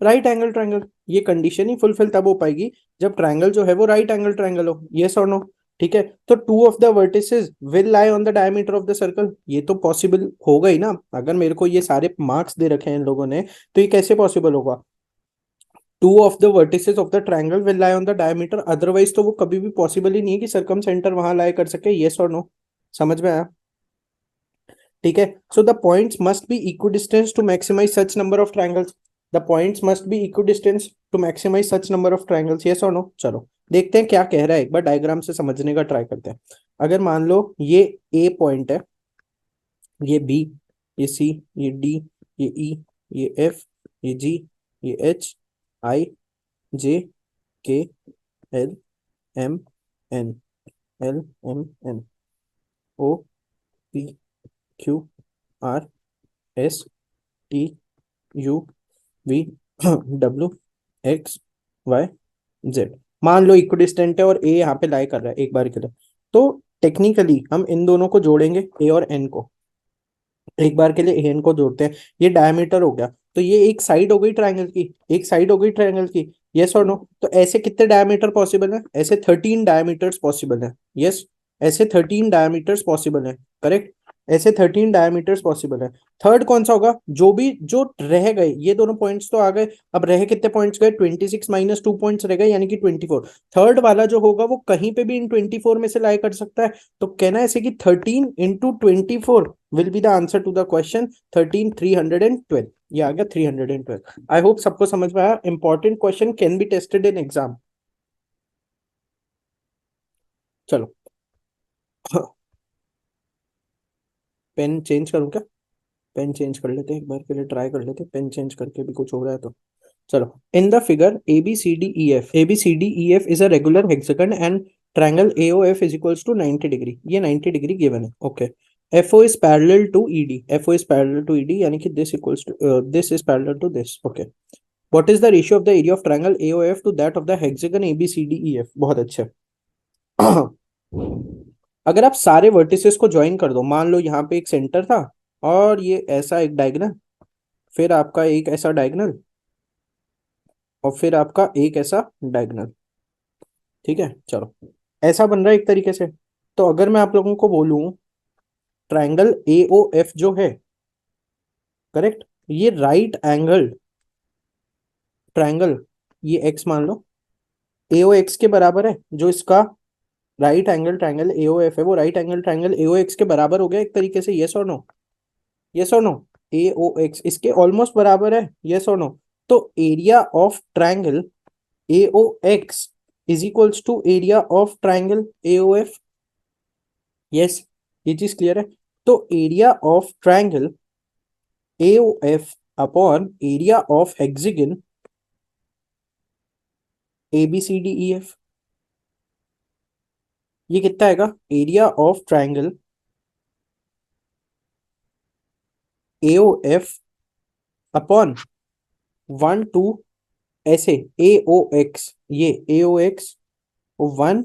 right angle triangle. ये condition ही fulfil तब हो पाएगी जब ट्रायंगल जो है वो राइट एंगल ट्रायंगल हो, यस और नो, ठीक है। तो 2 of the vertices will lie on the diameter of the circle, ये तो पॉसिबल होगा ही ना। अगर मेरे को ये सारे मार्क्स दे रखे हैं इन लोगों ने, तो ये कैसे पॉसिबल होगा? 2 of the vertices of the triangle will lie on the diameter, otherwise तो वो कभी भी पॉसिबल ही नहीं है कि सर्कम सेंटर वहां लाई कर सके, यस और नो, समझ में आया? ठीक है। So the points must be equidistance to maximise such number of triangles, the points must be equidistance to maximise such number of triangles, yes और नो। चलो देखते हैं क्या कह रहा है, एक बार डायग्राम से समझने का ट्राई करते हैं। अगर मान लो ये ए पॉइंट है, ये बी, ये सी, ये डी, ये ई, ये एफ, ये जी, ये H, I, J, K, L, M, N, L, M, N, O, P, Q, R, S, T, U, V, W, X, Y, Z. मान लो इक्विडिस्टेंट है और ए यहाँ पे लाई कर रहा है एक बार के लिए, तो टेक्निकली हम इन दोनों को जोड़ेंगे, ए और एन को, एक बार के लिए ए एन को जोड़ते हैं। ये डायमीटर हो गया, तो ये एक साइड हो गई ट्रायंगल की, एक साइड हो गई ट्रायंगल की, यस और नो। तो ऐसे कितने डायमीटर पॉसिबल है? ऐसे 13 डायमीटर्स पॉसिबल है, यस, ऐसे 13 डायमीटर्स पॉसिबल है, करेक्ट, ऐसे 13 डायमीटर्स पॉसिबल है। थर्ड कौन सा होगा? जो रह गए, ये दोनों पॉइंट्स तो आ गए, अब रहे कितने पॉइंट्स गए? 26 माइनस 2 पॉइंट्स रह गए, यानी कि 24। थर्ड वाला जो होगा वो कहीं पे भी इन 24 में से लाई कर सकता है, तो कहना है ऐसे कि 13 into 24 will be the answer to the question. 13 312, ये आ गया 312। आई होप सबको समझ में आया। Important question, can be tested in exam. चलो पेन चेंज करूं क्या? पेन चेंज कर लेते हैं, एक बार के लिए ट्राई कर लेते हैं, पेन चेंज करके भी कुछ हो रहा है तो। चलो, in the figure ABCDEF is a regular hexagon and triangle AOF is equals to 90 degree, ये 90 डिग्री गिवन है, okay. FO is parallel to ED, FO is parallel to ED, यानी कि this equals to this is parallel to this, okay. What is the ratio of the area of triangle AOF to that of the hexagon ABCDEF? बहुत अच्छे। अगर आप सारे vertices को join कर दो, मान लो यहाँ पे एक सेंटर था और ये ऐसा एक डायग्राम, फिर आपका एक ऐसा डायगोनल, और फिर आपका एक ऐसा डायगोनल। ठीक है, चलो ऐसा बन रहा है एक तरीके से। तो अगर मैं आप लोगों को बोलूं ट्रायंगल ए ओ एफ जो है, करेक्ट, ये राइट एंगल ट्रायंगल, ये एक्स मान लो, एओ एक्स के बराबर है। जो इसका right angle triangle AO F है वो right angle triangle AO X के बराबर हो गया एक तरीके से, यस और नो? यस और नो? एओ एक्स इसके ऑलमोस्ट बराबर है, यस और नो? तो area of triangle AO X is equals to area of triangle AO F. Yes, ये चीज क्लियर है। तो area of triangle AO F upon area of hexagon A B C D E F, ये कितना आएगा? Area of triangle AO F upon 1 2 ऐसे ए ओ x, ये ए ओ x 1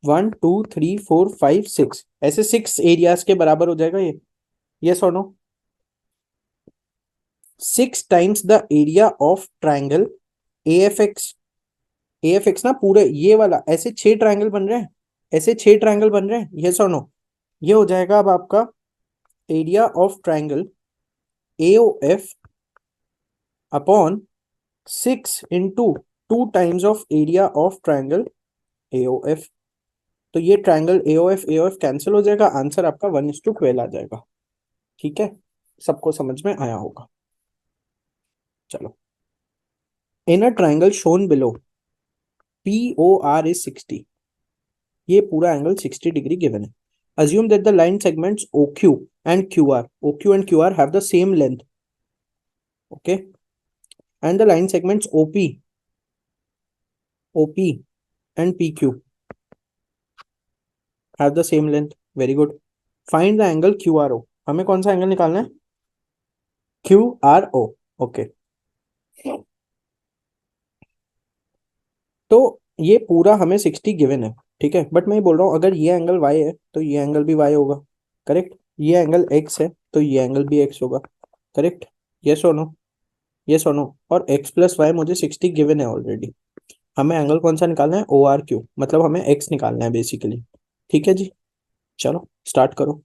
1 2 3 4 5 6, ऐसे 6 एरियाज के बराबर हो जाएगा ये, यस और no? 6 times the area of triangle A F X. A F X ना पूरे ये वाला, ऐसे 6 ट्रायंगल बन रहे हैं, ऐसे 6 ट्रायंगल बन रहे हैं, यस और नो? ये हो जाएगा अब आपका area of triangle A O F upon 6 into 2 times of area of triangle A O F. तो ये triangle A O F cancel हो जाएगा, आंसर आपका 1:12 आ जाएगा। ठीक है, सबको समझ में आया होगा। चलो, in a triangle shown below P O R is 60, ये पूरा एंगल 60 डिग्री गिवन है। Assume that the line segments O Q and Q R, O Q and Q R have the same length, okay, and the line segments O P and P Q have the same length. Very good. Find the angle Q R O, हमें कौन सा angle निकालना है? Q R ओ, okay. तो ये पूरा हमें 60 given है, ठीक है, बट मैं ये बोल रहा हूँ अगर ये एंगल वाई है तो ये एंगल भी वाई होगा, करेक्ट। ये एंगल एक्स है तो ये एंगल भी एक्स होगा, करेक्ट। यस और नो? यस और नो? और एक्स प्लस वाई मुझे 60 गिवन है ऑलरेडी। हमें एंगल कौन सा निकालना है? ओ आर क्यू, मतलब हमें एक्स निकालना है बेसिकली। ठीक है जी, चलो स्टार्ट करो।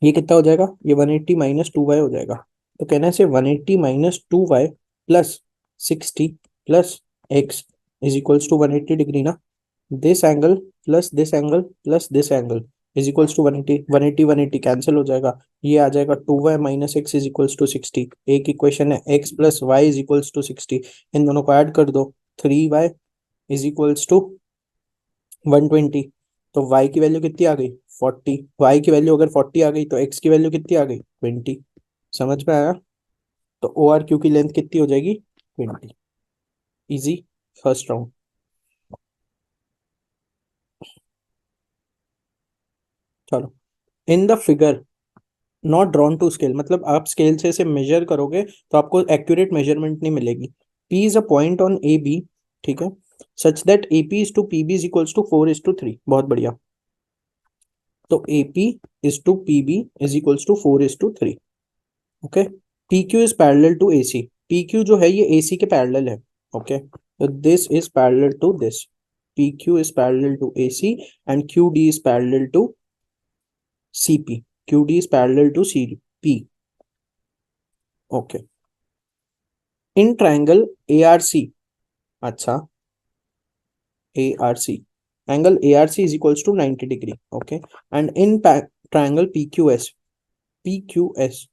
ये कितना हो जाएगा? ये 180 माइनस 2y हो जाएगा। तो कहना है से 180 minus 2y plus 60 plus x is equals to 180 degree ना। This angle plus this angle plus this angle is equals to 180, 180 180 cancel हो जाएगा। ये आ जाएगा 2y minus x is equals to 60। एक इक्वेशन है x plus y is equals to 60, इन दोनों को ऐड कर दो, 3y इज इक्वल्स टू 120। तो y की वैल्यू कितनी आ गई? 40। y की वैल्यू अगर 40 आ गई तो x की वैल्यू कितनी आ गई? 20। समझ में आया? तो ओ आर क्यू की लेंथ कितनी हो जाएगी? 20। Easy, first round. चलो, in the figure not drawn to scale, मतलब आप स्केल से इसे मेजर करोगे तो आपको एक्यूरेट मेजरमेंट नहीं मिलेगी। P is a point on A B, ठीक है, such that A P is to P B is equals to 4:3। बहुत बढ़िया। तो A P is to P B is equals to 4:3, okay. P Q is parallel to A C, P Q जो है ये ए सी के parallel है, okay. तो this is parallel to this, P Q is parallel to A C and Q D is parallel to C P, Q D is parallel to C P, okay. In triangle A R C, अच्छा, A R C, angle A R C is equals to 90 degree, okay. And in triangle P Q S, P Q S,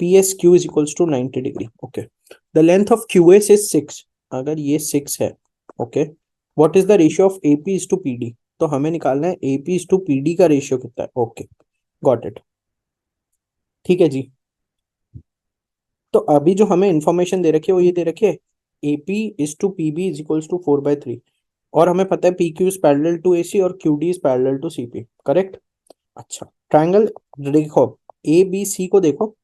P S Q is equals to 90 degree, okay. The length of Q S is 6, अगर ये 6 है, okay. What is the ratio of A P is to P D, तो हमें निकालना है A P is to P D का ratio कितना है, ओके, गॉट इट। ठीक है जी। तो अभी जो हमें इंफॉर्मेशन दे रखी है वो ये दे रखी है, A P is to P B is equals to 4/3, और हमें पता है P Q is parallel to A C और Q D is parallel to C P, correct. अच्छा, ट्राइंगल देखो, ए बी सी को देखो,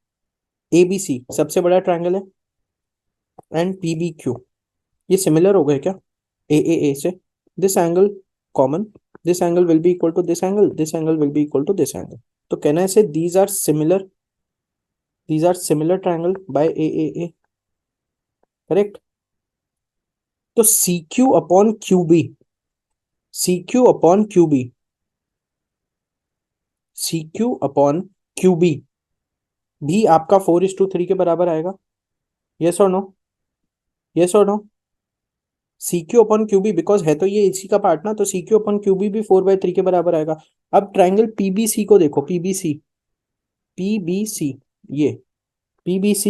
ए बी सी सबसे बड़ा ट्राइंगल है, एंड पी बी क्यू ये सिमिलर हो गए क्या ए से? This angle common, this angle will be equal to this angle, this angle will be equal to this angle. तो कहना है से these are similar, These are similar triangle by AAA. Correct. तो CQ upon QB, CQ upon QB, CQ upon QB भी आपका 4:3 के बराबर आएगा. यस और नो? यस और no? CQ upon QB, because है तो ये इसी का पार्ट ना, तो CQ अपॉन QB भी 4/3 के बराबर आएगा. अब ट्राइंगल PBC को देखो, PBC, PBC, ये PBC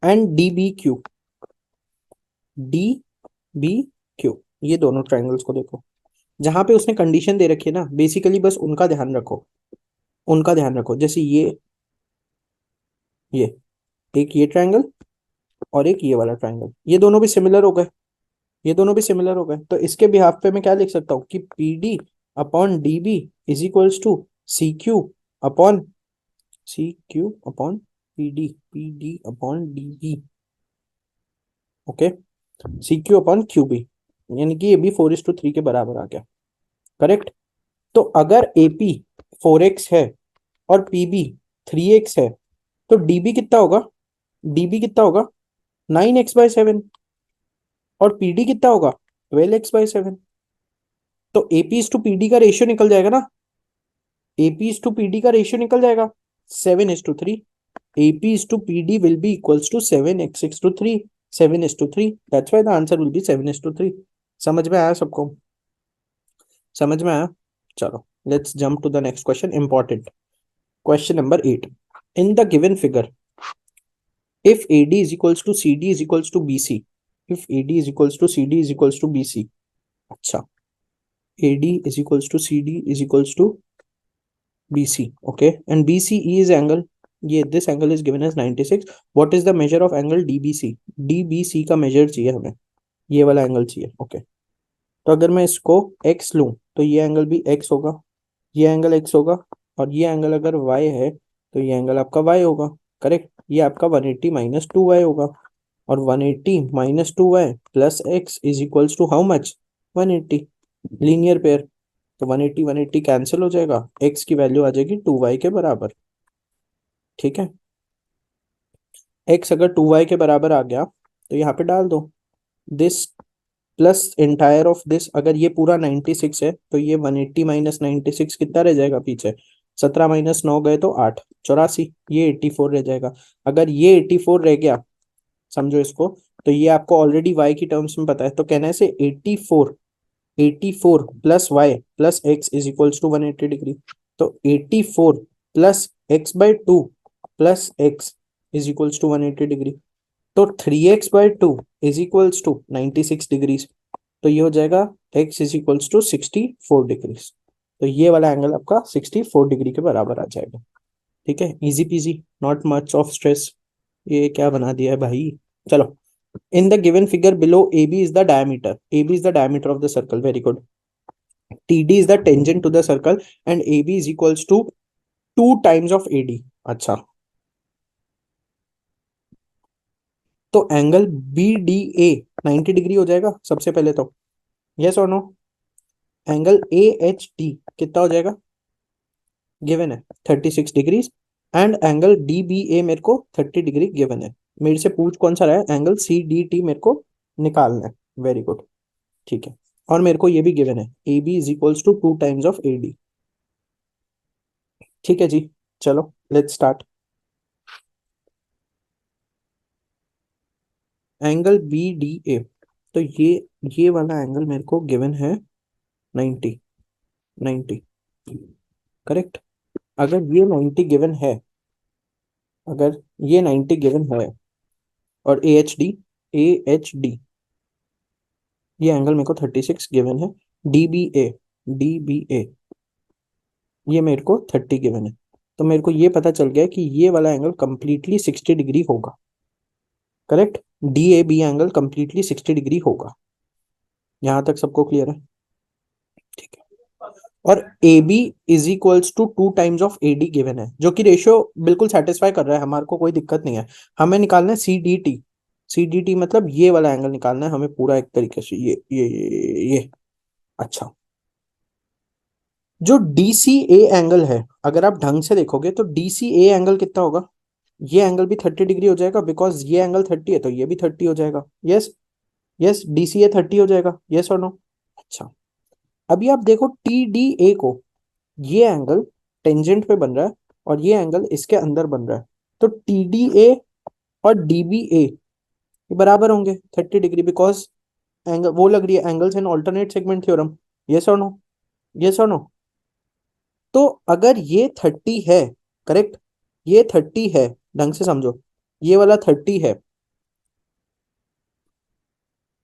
एंड DBQ, DBQ, ये दोनों ट्राइंगल्स को देखो. जहां पे उसने कंडीशन दे रखी है ना, बेसिकली बस उनका ध्यान रखो, उनका ध्यान रखो. जैसे ये एक ये ट्राइंगल और एक ये वाला ट्राइंगल, ये दोनों भी सिमिलर हो गए, ये दोनों भी सिमिलर हो गए. तो इसके बिहाफ पे मैं क्या लिख सकता हूँ कि PD upon DB is equals to CQ upon PD, PD upon DB. Okay, CQ upon QB, यानी कि ये भी 4:3 के बराबर आ गया. करेक्ट. तो अगर AP 4x है और PB 3x है, तो DB कितना होगा? DB कितना होगा? 9x/7. और PD कितना होगा? 12x/7. तो AP इज टू PD का रेशियो निकल जाएगा ना, AP इज टू PD का रेशियो निकल जाएगा 7:3. AP is to PD will be equals to 7x/3, 7:3. That's why the answer will be 7:3. समझ में आया सबको? समझ में आया? चलो, let's jump to the next question. Important question number 8. In the given figure, if AD is equals to CD is equals to BC, if AD is equals to CD is equals to BC, अच्छा, AD is equals to CD is equals to BC, okay, and BCE is angle, ये this angle is given as 96. What is the measure of angle DBC? DBC का measure चाहिए हमें, ये वाला angle चाहिए. Okay, तो अगर मैं इसको x लूं तो ये एंगल भी x होगा, ये एंगल x होगा, और ये एंगल अगर y है तो ये एंगल आपका y होगा. करेक्ट. ये आपका 180 माइनस 2y होगा, और 180 minus 2y plus x is equals to how much? 180. Linear pair, तो 180 180 कैंसिल हो जाएगा, x की वैल्यू आ जाएगी 2y के बराबर. ठीक है, x अगर 2y के बराबर आ गया तो यहाँ पे डाल दो this plus entire of this. अगर ये पूरा 96 है तो ये 180 माइनस 96 कितना रह जाएगा पीछे? 17 माइनस 9 गए तो 8, 84. ये 84 रह जाएगा. अगर ये 84 रह गया, समझो इसको, तो ये आपको ऑलरेडी y की टर्म्स में पता है, तो कहना है से 84 plus y plus x is equals to 180 degree. तो 84 plus x/2 plus x is equals to 180 degree. तो 3x/2 is equals to 96 degrees. तो ये हो जाएगा x is equals to 64 degrees. तो ये वाला एंगल आपका 64 डिग्री के बराबर आ जाएगा. ठीक है, easy peasy, not much of stress. ये क्या बना दिया है भाई. चलो, in the given figure below, AB is the diameter, AB is the diameter of the circle. Very good. TD is the tangent to the circle and AB is equals to 2 times of AD. अच्छा, तो angle BDA 90 degree हो जाएगा सबसे पहले तो. Yes और no? Angle AHD कितना हो जाएगा? गिवन है 36 डिग्री. एंड एंगल DBA मेरे को 30 डिग्री गिवन है. मेरे से पूछ कौन सा रहा है? एंगल CDT मेरे को निकालना है. Very good. ठीक है, और मेरे को ये भी गिवन है AB is equals to 2 times of AD. ठीक है जी, चलो लेट्स स्टार्ट. एंगल BDA, तो ये वाला एंगल मेरे को गिवन है 90, 90. करेक्ट. अगर ये 90 गिवन है, अगर ये 90 गिवन है, और AHD ये एंगल मेरे को 36 गिवन है, DBA ये मेरे को 30 गिवन है, तो मेरे को ये पता चल गया कि ये वाला एंगल कंप्लीटली 60 डिग्री होगा. Correct. DAB angle completely 60 degree होगा. यहां तक सबको क्लियर है? ठीक है. और AB is equals to 2 times of AD given है, जो कि रेशियो बिल्कुल सेटिस्फाई कर रहा है, हमारे को कोई दिक्कत नहीं है. हमें निकालना है CDT मतलब ये वाला एंगल निकालना है हमें पूरा एक तरीके से, ये. अच्छा, जो DCA एंगल है, अगर आप ढंग से देखोगे तो DCA एंगल कितना होगा, ये एंगल भी 30 डिग्री हो जाएगा, बिकॉज ये एंगल 30 है तो ये भी 30 हो जाएगा। यस, यस, DCA 30 हो जाएगा, यस और नो। अच्छा, अभी आप देखो TDA को, ये एंगल टेंजेंट पे बन रहा है और ये एंगल इसके अंदर बन रहा है, तो TDA और DBA बराबर होंगे 30 डिग्री, बिकॉज एंगल वो लग रही है angles in alternate segment theorem. Yes और नो, यस और नो। तो अगर ये 30 है, करेक्ट, ये 30 है, ढंग से समझो, ये वाला 30 है,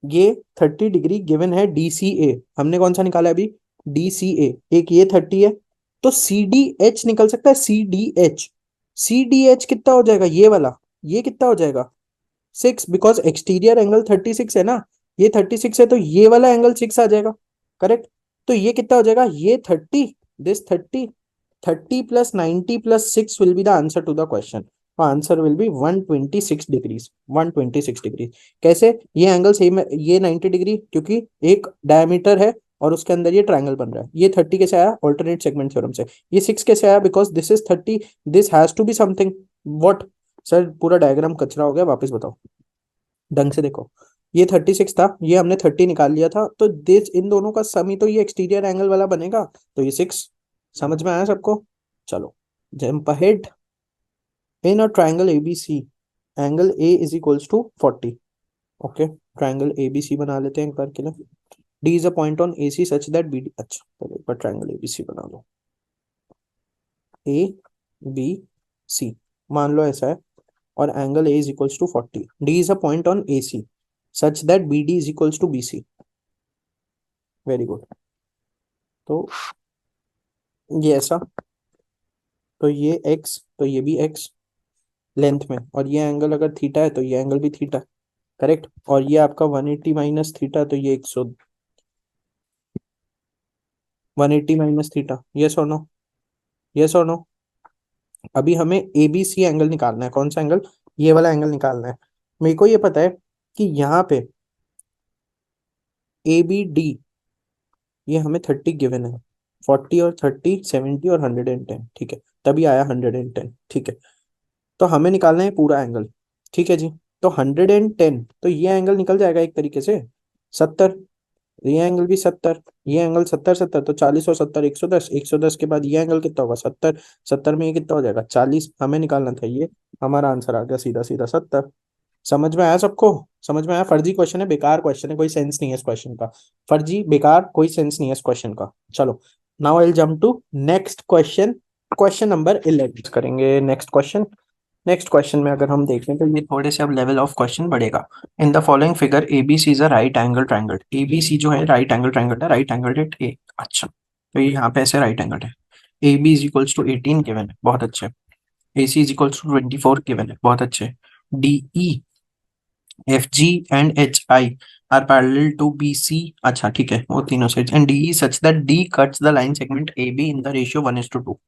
ये 30 डिग्री गिवन है DCA, हमने कौन सा निकाला है अभी, DCA, एक ये 30 है, तो CDH निकल सकता है, CDH, CDH कितना हो जाएगा, ये वाला, ये कितना हो जाएगा 6, बिकॉज एक्सटीरियर एंगल 36 है ना, ये 36 है तो ये वाला एंगल 6 आ जाएगा, करेक्ट। तो ये कितना हो जाएगा, ये 30, this 30, 30 plus 90 plus 6 will be the answer to the question, answer will be 126 degrees, 126 degree. कैसे, ये एंगल सेम है, ये 90 डिग्री क्योंकि एक डायमीटर है और उसके अंदर ये ट्रायंगल बन रहा है। ये 30 कैसे आया, ऑल्टरनेट सेगमेंट थ्योरम से। ये 6 कैसे आया, because this is 30, this has to be something, what. Sir पूरा डायग्राम कचरा हो गया, वापस बताओ, ढंग से देखो, ये 36 था, ये हमने 30 निकाल लिया था, तो दिस इन दोनों का सम ही तो ये एक्सटीरियर एंगल वाला बनेगा, तो ये 6। समझ में आया सबको, चलो jump ahead. In a triangle ABC, angle A is equals to 40। Okay, triangle ABC बना लेते हैं एक बार के लिए। D is a point on AC such that BD, अच्छा चलो एक बार ट्रायंगल ABC बना लो, ABC मान लो ऐसा है, और angle A is equals to 40, D is a point on AC such that BD is equals to BC। Very good. तो ये ऐसा, तो ये x, तो ये भी x लेंथ में, और ये एंगल अगर थीटा है तो ये एंगल भी थीटा, करेक्ट। और ये आपका 180 माइनस थीटा, तो ये 100, 180 माइनस थीटा, यस और नो, यस और नो। अभी हमें ABC एंगल निकालना है, कौन सा एंगल, ये वाला एंगल निकालना है। मेरे को ये पता है कि यहाँ पे ABD, ये हमें 30 गिवन है, 40 और 30, 70 और 110, ठीक है, तभी आया 110, ठीक है। तो हमें निकालना है पूरा एंगल, ठीक है जी। तो 110, तो ये एंगल निकल जाएगा एक तरीके से 70, ये एंगल भी 70, ये एंगल 70, 70 तो 40 और 70 110, 110 के बाद ये एंगल कितना होगा 70, 70 में ये कितना हो जाएगा 40, हमें निकालना था ये, हमारा आंसर आ गया सीधा सीधा 70। समझ में आया सबको, समझ में आया। फर्जी क्वेश्चन है, बेकार क्वेश्चन है, कोई सेंस नहीं है इस क्वेश्चन का, फर्जी बेकार, कोई सेंस नहीं है इस क्वेश्चन का। चलो, now I will jump to next question, question number 11 करेंगे। नेक्स्ट क्वेश्चन, नेक्स्ट क्वेश्चन में अगर हम देखें तो ये थोड़े से अब लेवल ऑफ क्वेश्चन बढ़ेगा। In the following figure ABC is a right angle triangle, ABC जो है राइट एंगल ट्रायंगल है, राइट एंगल एट A। अच्छा, तो ये यहाँ पे ऐसे राइट एंगल है। AB is equals to 18 given है, बहुत अच्छे। AC is equals to 24 given है, बहुत अच्छे। DE, FG and HI are parallel to BC, अच्छा ठीक है, वो तीनों side, and DE such that D cuts the line segment AB in the ratio 1:2।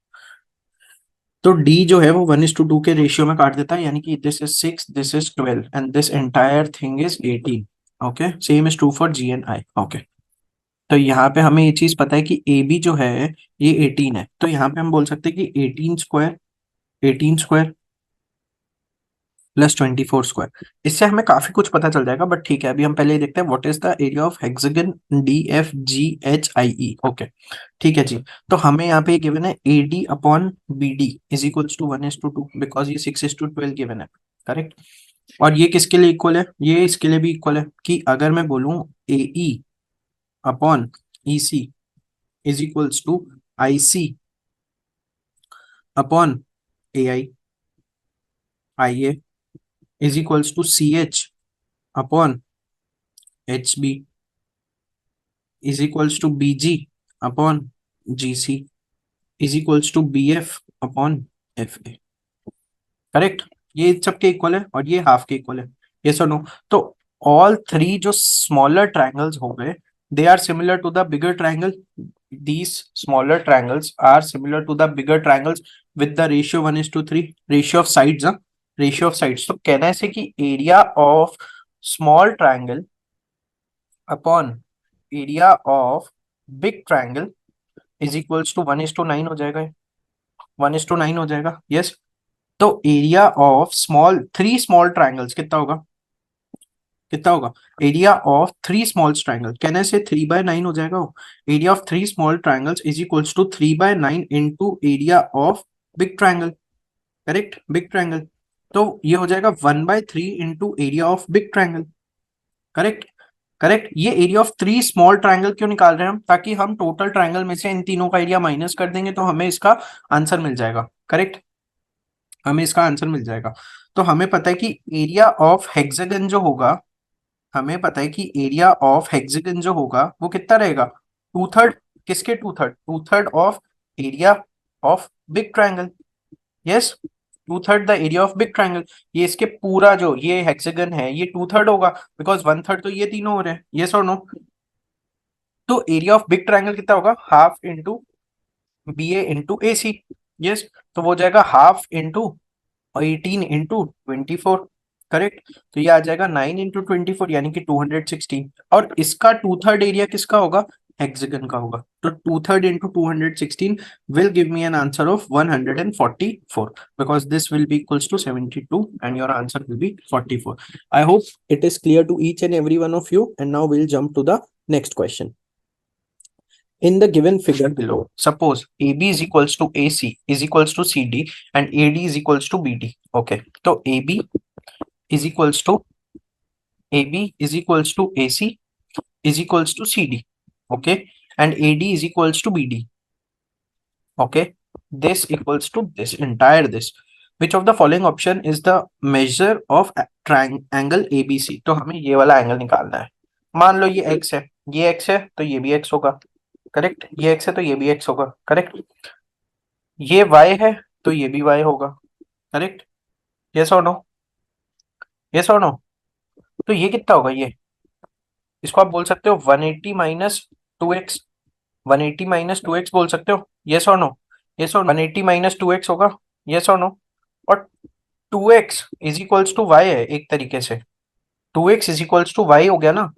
तो D जो है वो 1:2 के रेशियो में काट देता है, यानी कि this is 6, this is 12 and this entire thing is 18। Okay, same is true for G and I। Okay, तो यहाँ पे हमें ये चीज पता है कि AB जो है ये 18 है, तो यहाँ पे हम बोल सकते हैं कि 18 स्क्वायर, 18 स्क्वायर प्लस 24 स्क्वायर, इससे हमें काफी कुछ पता चल जाएगा। बट ठीक है, अभी हम पहले ये देखते हैं what is the area of hexagon DFGHIE। Okay, ठीक है जी। तो हमें यहाँ पे गिवन है AD upon BD is equals to 1:2, because ये 6:12 गिवन है, करेक्ट। और ये किसके लिए इक्वल है, ये इसके लिए भी इक्वल है, कि अगर मैं बोलूं AE upon EC is equals to IC upon IA is equals to CH upon HB is equals to BG upon GC is equals to BF upon FA, correct. ये सबके इक्वल है और ये हाफ के इक्वल है, yes और no. तो all three जो स्मॉलर ट्रायंगल्स हो गए, they are similar to the bigger triangle, these smaller triangles are similar to the bigger triangles with the ratio 1:3, ratio of sides, ratio of sides. तो कहना है कि area of small triangle upon area of big triangle is equals to 1:9 हो जाएगा, 1:9 हो जाएगा, yes. तो area of small 3 small triangles कितना होगा, कितना होगा? Area of 3 small triangle, can I say 3/9 हो जाएगा वो। Area of 3 small triangles is equals to 3/9 into area of big triangle, correct, big triangle. तो ये हो जाएगा 1/3 into area of big triangle, correct, correct. ये एरिया ऑफ 3 स्मॉल ट्राइंगल क्यों निकाल रहे हैं हम? ताकि हम टोटल ट्राइंगल में से इन तीनों का एरिया माइनस कर देंगे तो हमें इसका आंसर मिल जाएगा, करेक्ट, हमें इसका आंसर मिल जाएगा। तो हमें पता है कि एरिया ऑफ हेक्सागन जो होगा, हमें पता है कि एरिया ऑफ हेक्सागन जो होगा वो कितना रहेगा, 2/3, किसके 2/3, 2/3 of area of big triangle, yes, 2/3 the area of big triangle. ये इसके पूरा जो ये हेक्सागन है ये 2/3 होगा, बिकॉज 1/3 तो ये तीनों हो रहे हैं, यस और नो। तो एरिया ऑफ बिग ट्राइंगल कितना होगा, हाफ इंटू बी ए इंटू ए सी, यस। तो वो हो जाएगा हाफ इंटू 18 इंटू 24, करेक्ट। तो ये आ जाएगा 9 इंटू 24 यानी कि 216, और इसका 2/3 एरिया किसका होगा, हेक्सागन का होगा। तो 2/3 into 216 will give me an answer of 144, because this will be equals to 72 and your answer will be 44। I hope it is clear to each and every one of you, and now will jump to the next question. In the given figure below, suppose AB is equals to AC is equals to CD and AD is equals to BD. Okay, so AB is equals to AC is equals to CD. Okay, and AD is equals to BD. Okay, this equals to this entire this. Which of the following option is the measure of triangle ABC? तो हमें ये वाला angle निकालना है। मान लो ये x है, ये x है तो ये भी x होगा, करेक्ट, ये x है तो ये भी x होगा, करेक्ट। ये y है तो ये भी y होगा, करेक्ट, यस और नो, यस और नो। तो ये कितना होगा, ये इसको आप बोल सकते हो 180 माइनस 2x, 180 माइनस 2x बोल सकते हो, यस और नो, यस और 180 माइनस 2x होगा, यस और नो। और 2x is equals to y है एक तरीके से, 2x is equals to y हो गया ना,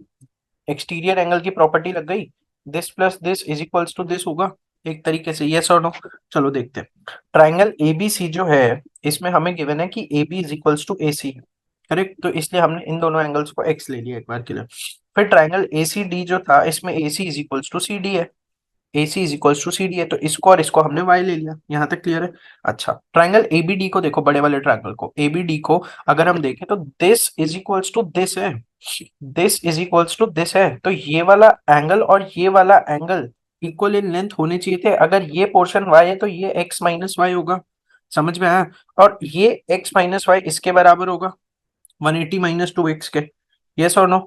एक्सटीरियर एंगल की प्रॉपर्टी लग गई, this plus this is equals to this होगा एक तरीके से, यस और नो। चलो देखते हैं, ट्राइंगल एबीसी जो है इसमें हमें गिवन है कि AB is equals to AC, correct. तो इसलिए हमने इन दोनों एंगल्स को x ले लिया एक बार के लिए। फिर ट्राइंगल ACD जो था इसमें AC is equals to CD है, AC is equals to CD है, तो इसको और इसको हमने y ले लिया, यहाँ तक क्लियर है। अच्छा, ट्राइंगल ABD को देखो, बड़े वाले ट्राइंगल को ABD को अगर हम देखें तो this is equals to this है, this is equals to this है, तो ये वाला एंगल और ये वाला एंगल इक्वल इन लेंथ होने चाहिए थे। अगर ये पोर्शन y है तो ये x माइनस वाई होगा, समझ में आया? और ये x माइनस वाई इसके बराबर होगा 180 माइनस 2x के, यस और नो।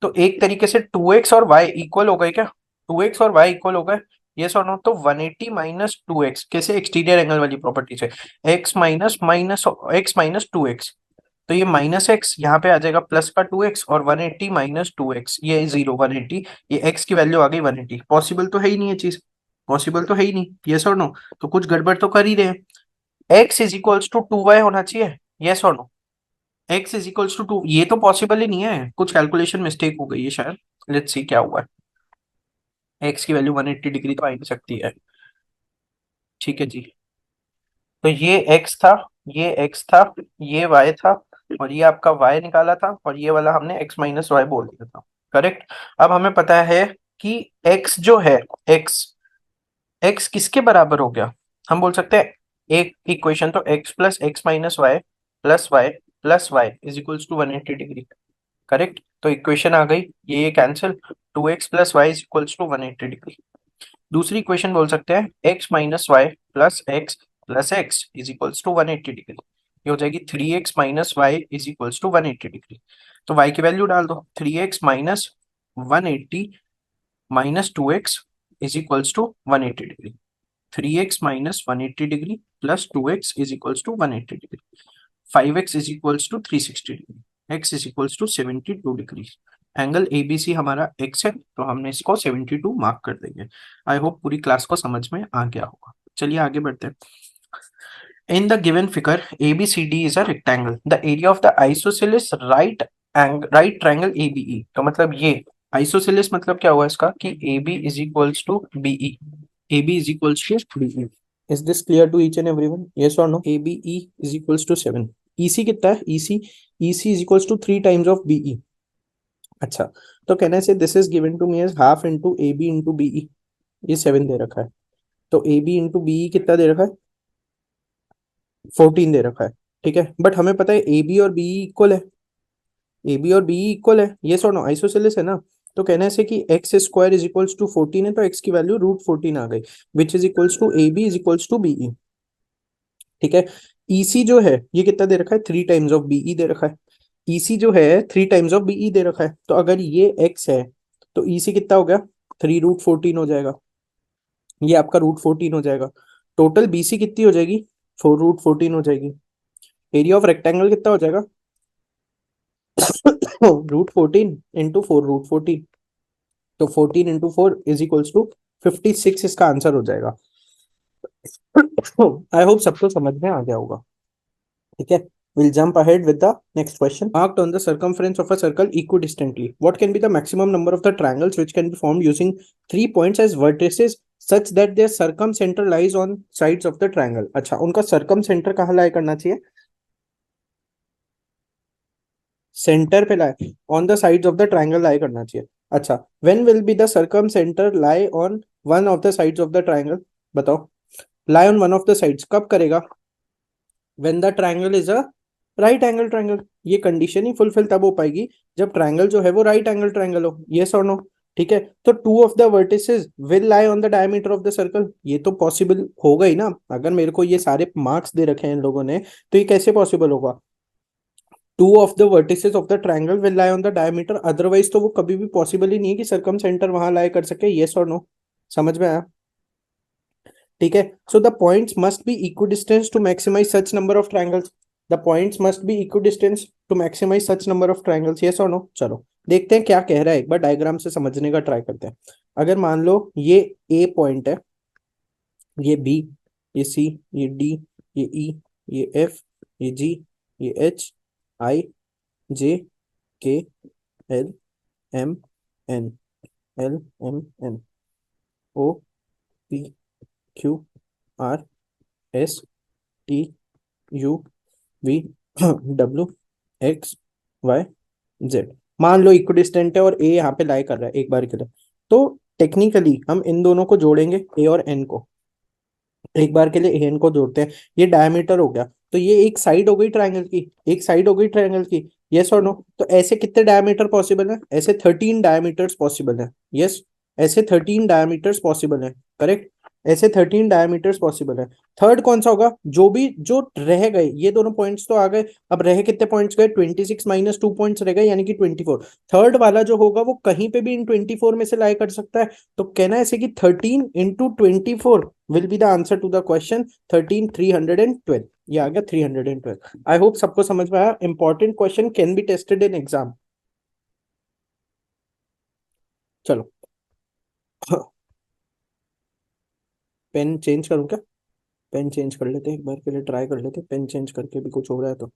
तो एक तरीके से 2x और y इक्वल हो गए क्या, 2x और y इक्वल हो गए, यस और नो। तो 180 माइनस 2x कैसे, एक्सटीरियर एंगल वाली प्रॉपर्टी से, x minus minus x minus 2x, तो ये माइनस एक्स यहाँ पे आ जाएगा प्लस का 2x, और 180 माइनस 2x ये 0 180, ये x की वैल्यू आ गई 180। पॉसिबल तो है ही नहीं ये चीज, पॉसिबल तो है ही नहीं, यस और नो। तो कुछ गड़बड़ तो कर ही रहे हैं। x is equals to 2y होना चाहिए, यस और no. x is equals to 2, ये तो पॉसिबल ही नहीं है, कुछ कैलकुलेशन मिस्टेक हो गई है शायद, लेट्स सी क्या हुआ है। x की वैल्यू 180 डिग्री तो आ ही नहीं सकती है, ठीक है जी। तो ये x था, ये x था, ये y था, और ये आपका y निकाला था, और ये वाला हमने x माइनस वाई बोल दिया था, करेक्ट। अब हमें पता है कि x जो है, x किसके बराबर हो गया, हम बोल सकते हैं एक इक्वेशन तो x plus x minus y plus y is equals to 180 degree, correct. तो इक्वेशन आ गई, ये cancel, 2x plus y is equals to 180 degree. दूसरी इक्वेशन बोल सकते हैं x minus y plus x is equals to 180 degree, ये हो जाएगी 3x minus y is equals to 180 degree. तो y की वैल्यू डाल दो, 3x minus 180 minus 2x is equals to 180 degree, 3x minus 180 degree plus 2x is equals to 180 degree, 5x is equals to 360 degree, x is equals to 72 degree. Angle ABC हमारा x है, तो हमने इसको 72 mark कर देंगे। I hope पूरी class को समझ में आ गया होगा। चलिए आगे बढ़ते हैं। In the given figure, ABCD is a rectangle. The area of the isosceles right triangle ABE. तो मतलब ये आइसोसेलेस मतलब क्या हुआ इसका कि A B is equals to BE, A B is equals to BE. Is this clear to each and everyone, yes और no? A B E is equals to 7। EC कितना है? EC is equals to 3 times of BE. अच्छा, तो कहने से this is given to me as half into A B into BE, ये 7 दे रखा है। तो ए बी इंटू बीई कितना दे रखा है? 14 दे रखा है। ठीक है, बट हमें पता है ए बी और बीई इक्वल है, ए बी और बीई इक्वल है, ये सो आइसोसेलेस है ना। तो कहने से कि x square is equals to 14 है, तो एक्स की वैल्यू √14 आ गई, which is equals to A B is equals to BE. ठीक है, ईसी जो है ये कितना दे रखा है? 3 टाइम्स ऑफ बीई दे रखा है। ईसी जो है 3 टाइम्स ऑफ बीई दे रखा है, तो अगर ये एक्स है तो ईसी कितना हो गया? 3√14 हो जाएगा, ये आपका √14 हो जाएगा। टोटल बीसी कितनी हो जाएगी? 4√14 हो जाएगी। एरिया ऑफ रेक्टेंगल कितना हो जाएगा? √14 इंटू 4√14, तो 14 इंटू 4 इज इक्वल्स टू 56, इसका आंसर हो जाएगा। आई होप सबको समझ में आ गया होगा। ठीक है, we'll jump ahead with the next question. Marked on the circumference of a circle equidistantly, what can be the maximum number of the triangles which can be formed using 3 points as vertices such that their circumcenter lies on sides of the triangle? अच्छा, उनका circumcenter कहाँ lie करना चाहिए? Centre पे lie, on the sides of the triangle lie करना चाहिए। अच्छा, when will be the circumcenter lie on one of the sides of the triangle? बताओ, lie on one of the sides कब करेगा? when the triangle is a right angle triangle। ये condition ही fulfil तब हो पाएगी जब ट्रायंगल जो है वो राइट एंगल ट्रायंगल हो, यस और नो? ठीक है, तो 2 of the vertices will lie on the diameter of the circle, ये तो पॉसिबल होगा ही ना। अगर मेरे को ये सारे मार्क्स दे रखे हैं इन लोगों ने, तो ये कैसे पॉसिबल होगा? 2 of the vertices of the triangle will lie on the diameter, otherwise तो वो कभी भी पॉसिबल ही नहीं है कि सर्कम सेंटर वहां लाई कर सके, यस और नो? समझ में आया? ठीक है, so the points must be equidistance to maximise such number of triangles, the points must be equidistance to maximise such number of triangles, yes और नो? चलो देखते हैं क्या कह रहा है, एक बार डायग्राम से समझने का ट्राई करते हैं। अगर मान लो ये ए पॉइंट है, ये बी, ये सी, ये डी, ये ई, ये एफ, ये जी, ये H, I, J, K, L, M, N, L, M, N, O, P, Q, R, S, T, U, V, W, X, Y, Z. मान लो इक्विडिस्टेंट है और ए यहाँ पे लाई कर रहा है एक बार के लिए, तो टेक्निकली हम इन दोनों को जोड़ेंगे, ए और एन को, एक बार के लिए ए एन को जोड़ते हैं। ये डायमीटर हो गया, तो ये एक साइड हो गई ट्राइंगल की, एक साइड हो गई ट्राइंगल की, यस और नो? तो ऐसे कितने डायमीटर पॉसिबल है? ऐसे 13 डायमीटर्स पॉसिबल है, यस, ऐसे 13 डायमीटर्स पॉसिबल है, करेक्ट, ऐसे 13 डायमीटर्स पॉसिबल है। थर्ड कौन सा होगा? जो रह गए, ये दोनों पॉइंट्स तो आ गए, अब रहे कितने पॉइंट्स गए? 26 माइनस 2 पॉइंट्स रह गए, यानी कि 24। थर्ड वाला जो होगा वो कहीं पे भी इन 24 में से लाई कर सकता है, तो कहना है ऐसे कि 13 into 24 will be the answer to the question. 13 312, ये आ गया 312। आई होप सबको समझ में आया। Important question, can be tested in exam. चलो, पेन चेंज करूं क्या? पेन चेंज कर लेते हैं, एक बार के लिए ट्राई कर लेते हैं, पेन चेंज करके भी कुछ हो रहा है तो।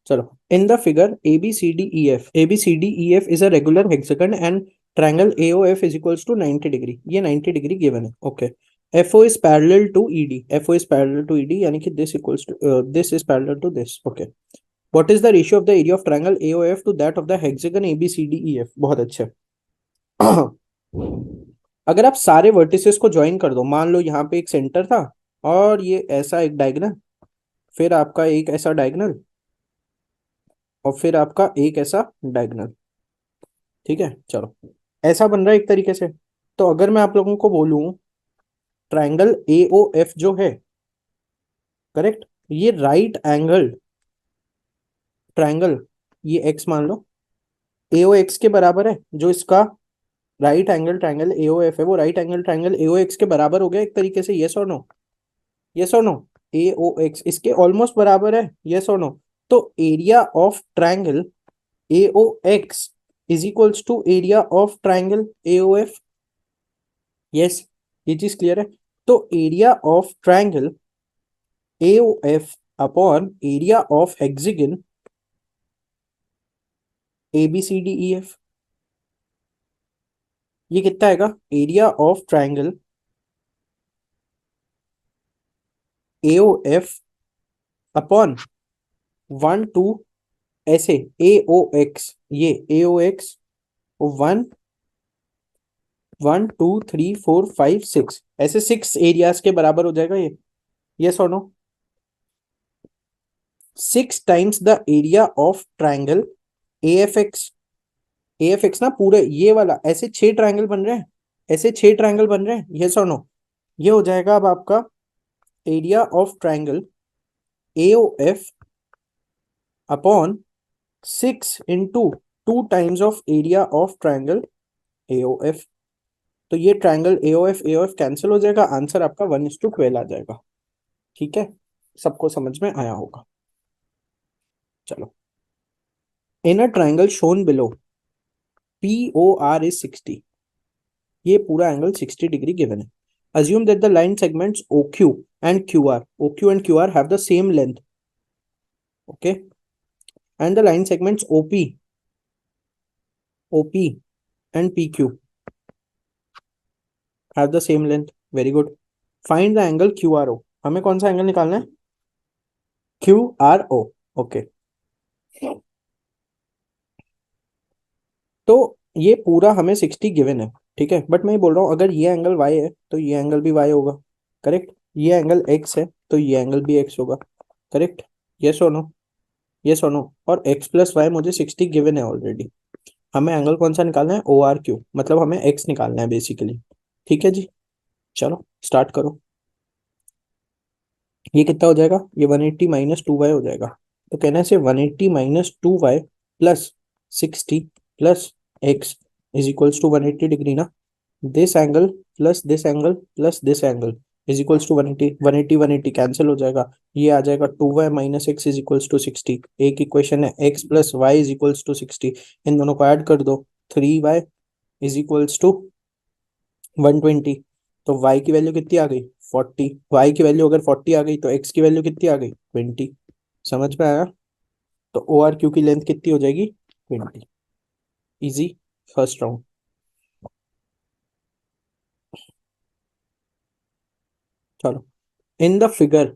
चलो, in the figure ABCDEF is a regular hexagon and triangle AOF is equals to 90 degree, ये 90 डिग्री गिवन है, okay. FO is parallel to ED, FO is parallel to ED, यानी कि this equals to this is parallel to this, okay. What is the ratio of the area of triangle AOF to that of the hexagon ABCDEF? बहुत अच्छे। अगर आप सारे vertices को join कर दो, मान लो यहाँ पे एक सेंटर था और ये ऐसा एक डायगोनल, फिर आपका एक ऐसा डायगोनल, और फिर आपका एक ऐसा डायगोनल, ठीक है। चलो, ऐसा बन रहा है एक तरीके से। तो अगर मैं आप लोगों को बोलूं ट्रायंगल AOF जो है, करेक्ट, ये राइट एंगल ट्रायंगल, ये एक्स मान लो, AOX के बराबर है, जो इसका राइट एंगल ट्रायंगल AOF है वो राइट एंगल ट्रायंगल AOX के बराबर हो गया एक तरीके से, यस और नो? यस और नो? AOX इसके ऑलमोस्ट बराबर है, यस और नो? तो area of triangle AOX is equals to area of triangle AOF, yes, ये चीज क्लियर है। तो area of triangle AOF upon area of hexagon ABCDEF, ये कितना आएगा, area of triangle AOF upon 1 2 ऐसे AOX, ये AOX 1 1 2 3 4 5 6 ऐसे 6 एरियाज के बराबर हो जाएगा ये, यस और no. 6 times the area of triangle AFX। AFX ना पूरे ये वाला, ऐसे 6 ट्राइंगल बन रहे हैं, ऐसे 6 ट्राइंगल बन रहे हैं, यस और नो। ये हो जाएगा अब आपका area of triangle AOF upon 6 into 2 times of area of triangle AOF। तो ये ट्राइंगल AOF कैंसिल हो जाएगा, आंसर आपका 1:12 आ जाएगा। ठीक है, सबको समझ में आया होगा। चलो, in a triangle shown below POR is 60, ये पूरा एंगल 60 डिग्री गिवन है। Assume that the line segments OQ and QR have the same length, okay, and the line segments OP and PQ have the same length. Very good. Find the angle QRO. हमें कौन सा angle निकालना है, QRO, okay। तो ये पूरा हमें 60 given है, ठीक है, बट मैं ये बोल रहा हूँ अगर ये एंगल y है तो ये एंगल भी y होगा, करेक्ट। ये एंगल x है तो ये एंगल भी x होगा, करेक्ट। यस और नो, यस और नो। और x प्लस वाई मुझे 60 गिवन है ऑलरेडी। हमें एंगल कौन सा निकालना है, ORQ, मतलब हमें x निकालना है बेसिकली। ठीक है जी, चलो स्टार्ट करो। ये कितना हो जाएगा, ये 180 माइनस 2y हो जाएगा। तो कहना है से 180 minus 2y plus 60 plus x is equals to 180 degree ना। This angle plus this angle plus this angle is equals to 180, 180 180 cancel हो जाएगा। ये आ जाएगा 2y minus x is equals to 60। एक इक्वेशन है x plus y is equals to 60, इन दोनों को ऐड कर दो, 3y इज इक्वल्स टू 120। तो y की वैल्यू कितनी आ गई, 40। y की वैल्यू अगर 40 आ गई तो x की वैल्यू कितनी आ गई, 20। समझ में आया। तो ORQ की लेंथ कितनी हो जाएगी, 20। Easy, first round. चलो, in the figure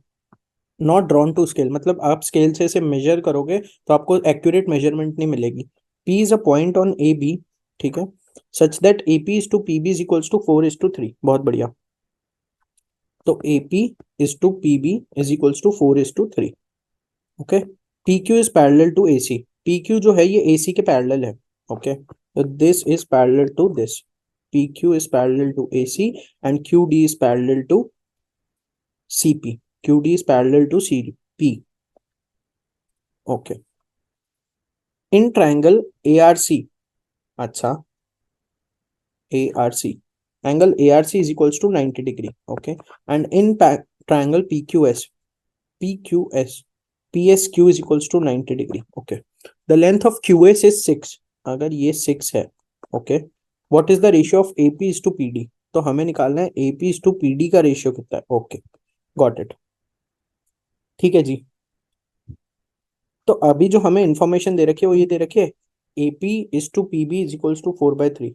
not drawn to scale, मतलब आप स्केल से इसे मेजर करोगे तो आपको एक्यूरेट मेजरमेंट नहीं मिलेगी। P is a point on AB, ठीक है, such that AP is to PB is equals to 4:3। बहुत बढ़िया। तो AP is to PB is equals to 4:3, okay. PQ is parallel to AC, PQ जो है ये AC के पैरेलल है, ओके। तो this is parallel to this, PQ is parallel to AC and QD is parallel to CP, QD is parallel to CP, okay। In triangle ARC, अच्छा, ARC, angle ARC is equals to 90 degree, okay। And in triangle PQS, PSQ is equals to 90 degree, okay। The length of QS is 6, अगर ये 6 है, okay। What is the ratio of AP is to PD, तो हमें निकालना है AP is to PD का ratio कितना है, okay, got it। ठीक है जी। तो अभी जो हमें इंफॉर्मेशन दे रखी है वो ये दे रखी है, AP is to PB is equals to 4/3,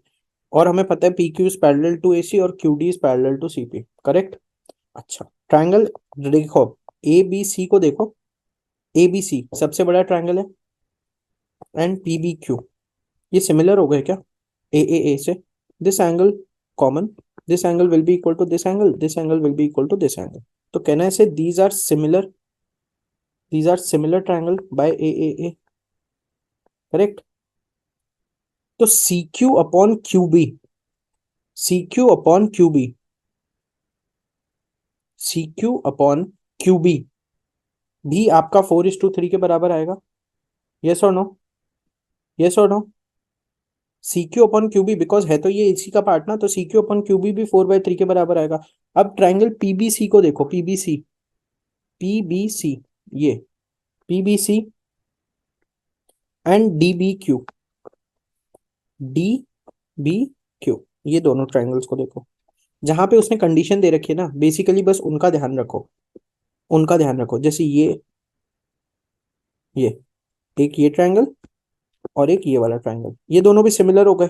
और हमें पता है PQ is parallel to AC और QD is parallel to CP, correct. अच्छा, ट्रायंगल देखो, ABC को देखो, ABC सबसे बड़ा ट्रायंगल है, एंड PBQ ये सिमिलर हो गए क्या AAA से। This angle common, this angle will be equal to this angle, this angle will be equal to this angle. तो कहना है से these are similar, these are similar triangle by AAA, correct. तो CQ upon QB, CQ upon QB, CQ upon QB भी आपका 4:3 के बराबर आएगा, यस और नो, यस और no. CQ upon QB, because है तो ये इसी का पार्ट ना, तो CQ अपॉन QB भी 4/3 के बराबर आएगा। अब ट्राइंगल PBC को देखो, PBC, PBC, ये PBC एंड DBQ, DBQ, ये दोनों ट्राइंगल्स को देखो। जहां पे उसने कंडीशन दे रखी है ना, बेसिकली बस उनका ध्यान रखो, उनका ध्यान रखो। जैसे ये एक ये ट्रायंगल और एक ये वाला ट्रायंगल, ये दोनों भी सिमिलर हो गए,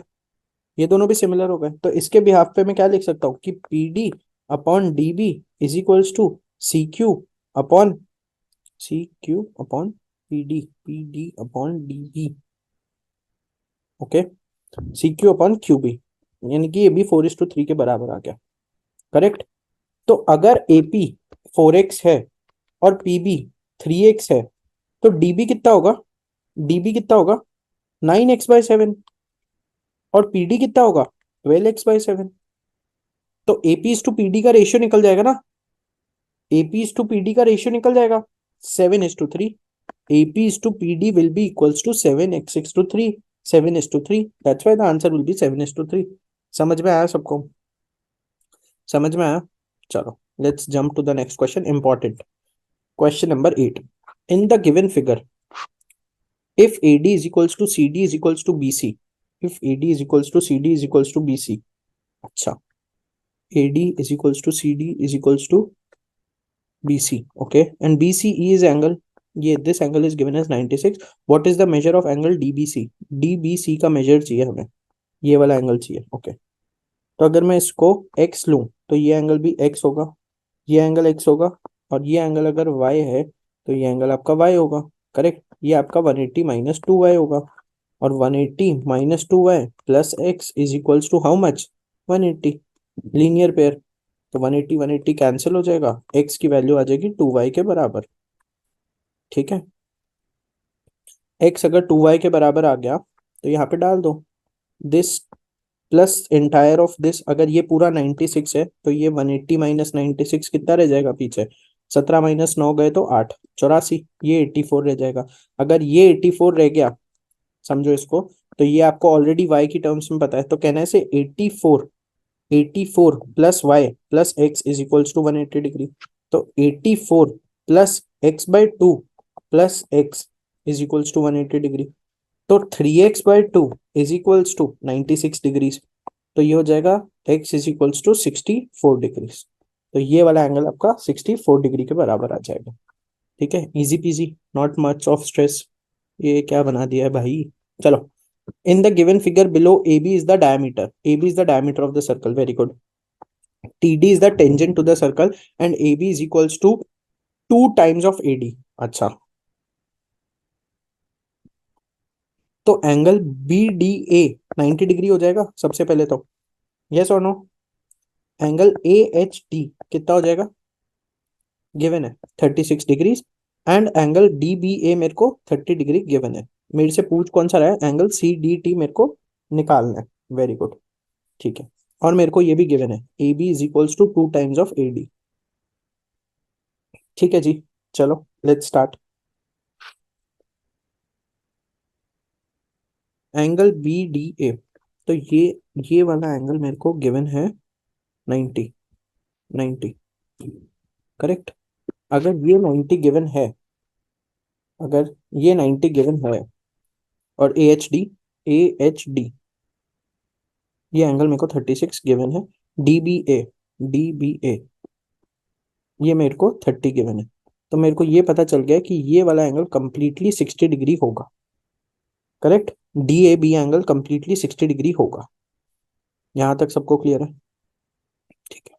ये दोनों भी सिमिलर हो गए, तो इसके बिहाफ पे मैं क्या लिख सकता हूँ कि P D upon D B is equals to C Q upon P D upon D B. Okay, C Q upon Q B, यानी कि ये भी 4:3 के बराबर आ गया। करेक्ट। तो अगर एपी 4x है और पीबी 3x है, तो डीबी कितना होगा? डीबी कितना होगा? 9x/7। और पीडी कितना होगा? 12x/7। तो एपी इज टू पीडी का रेशियो निकल जाएगा ना, एपी इज टू पीडी का रेशियो निकल जाएगा 7:3। AP is to PD will be equals to 7x/3, 7:3। That's why the answer will be 7:3। समझ में आया सबको? समझ में आया? चलो let's jump to the next question, important question number 8। In the given figure, if AD is equals to CD is equals to BC, if AD is equals to CD is equals to BC, अच्छा, AD is equals to CD is equals to BC, okay, and BCE is angle, ये this angle is given as 96. What is the measure of angle DBC? DBC का measure चाहिए हमें, ये वाला angle चाहिए। Okay, तो अगर मैं इसको x लूं तो ये एंगल भी x होगा, ये एंगल x होगा, और ये एंगल अगर y है तो ये एंगल आपका y होगा। करेक्ट, ये आपका 180 माइनस 2y होगा, और 180 minus 2y plus x is equals to how much? 180। Linear pair, तो 180 180 कैंसिल हो जाएगा, x की वैल्यू आ जाएगी 2y के बराबर। ठीक है, x अगर 2y के बराबर आ गया तो यहाँ पे डाल दो this plus entire of this. अगर ये पूरा 96 है तो ये 180 माइनस 96 कितना रह जाएगा पीछे? 17 माइनस 9 गए तो 8, 84, ये 84 रह जाएगा। अगर ये 84 रह गया, समझो इसको, तो ये आपको ऑलरेडी y की टर्म्स में पता है, तो कहना है से 84 plus y plus x is equals to 180 degree. तो 84 plus x/2 plus x is equals to 180 degree. तो 3x/2 is equals to 96 degrees. तो ये हो जाएगा x is equals to 64 degrees. तो ये वाला एंगल आपका 64 डिग्री के बराबर आ जाएगा। ठीक है, easy peasy, not much of stress. ये क्या बना दिया है भाई। चलो, in the given figure below AB is the diameter, AB is the diameter of the circle, very good. TD is the tangent to the circle and AB is equals to 2 times of AD। अच्छा, तो angle BDA 90 degree हो जाएगा सबसे पहले तो, yes और no. Angle AHD कितना हो जाएगा? गिवन है 36 डिग्रीज, एंड एंगल DBA मेरे को 30 डिग्री गिवन है। मेरे से पूछ कौन सा रहा है? एंगल CDT मेरे को निकालना है, वेरी गुड। ठीक है, और मेरे को ये भी गिवन है AB is equals to 2 times of AD। ठीक है जी, चलो लेट्स स्टार्ट। एंगल BDA, तो ये वाला एंगल मेरे को गिवन है 90। करेक्ट, अगर ये 90 गिवन है, अगर ये 90 गिवन है, और AHD ये एंगल मेरे को 36 गिवन है, DBA ये मेरे को 30 गिवन है, तो मेरे को ये पता चल गया कि ये वाला एंगल कंप्लीटली 60 डिग्री होगा। Correct, DAB angle completely 60 degree होगा। यहां तक सबको क्लियर है? ठीक है,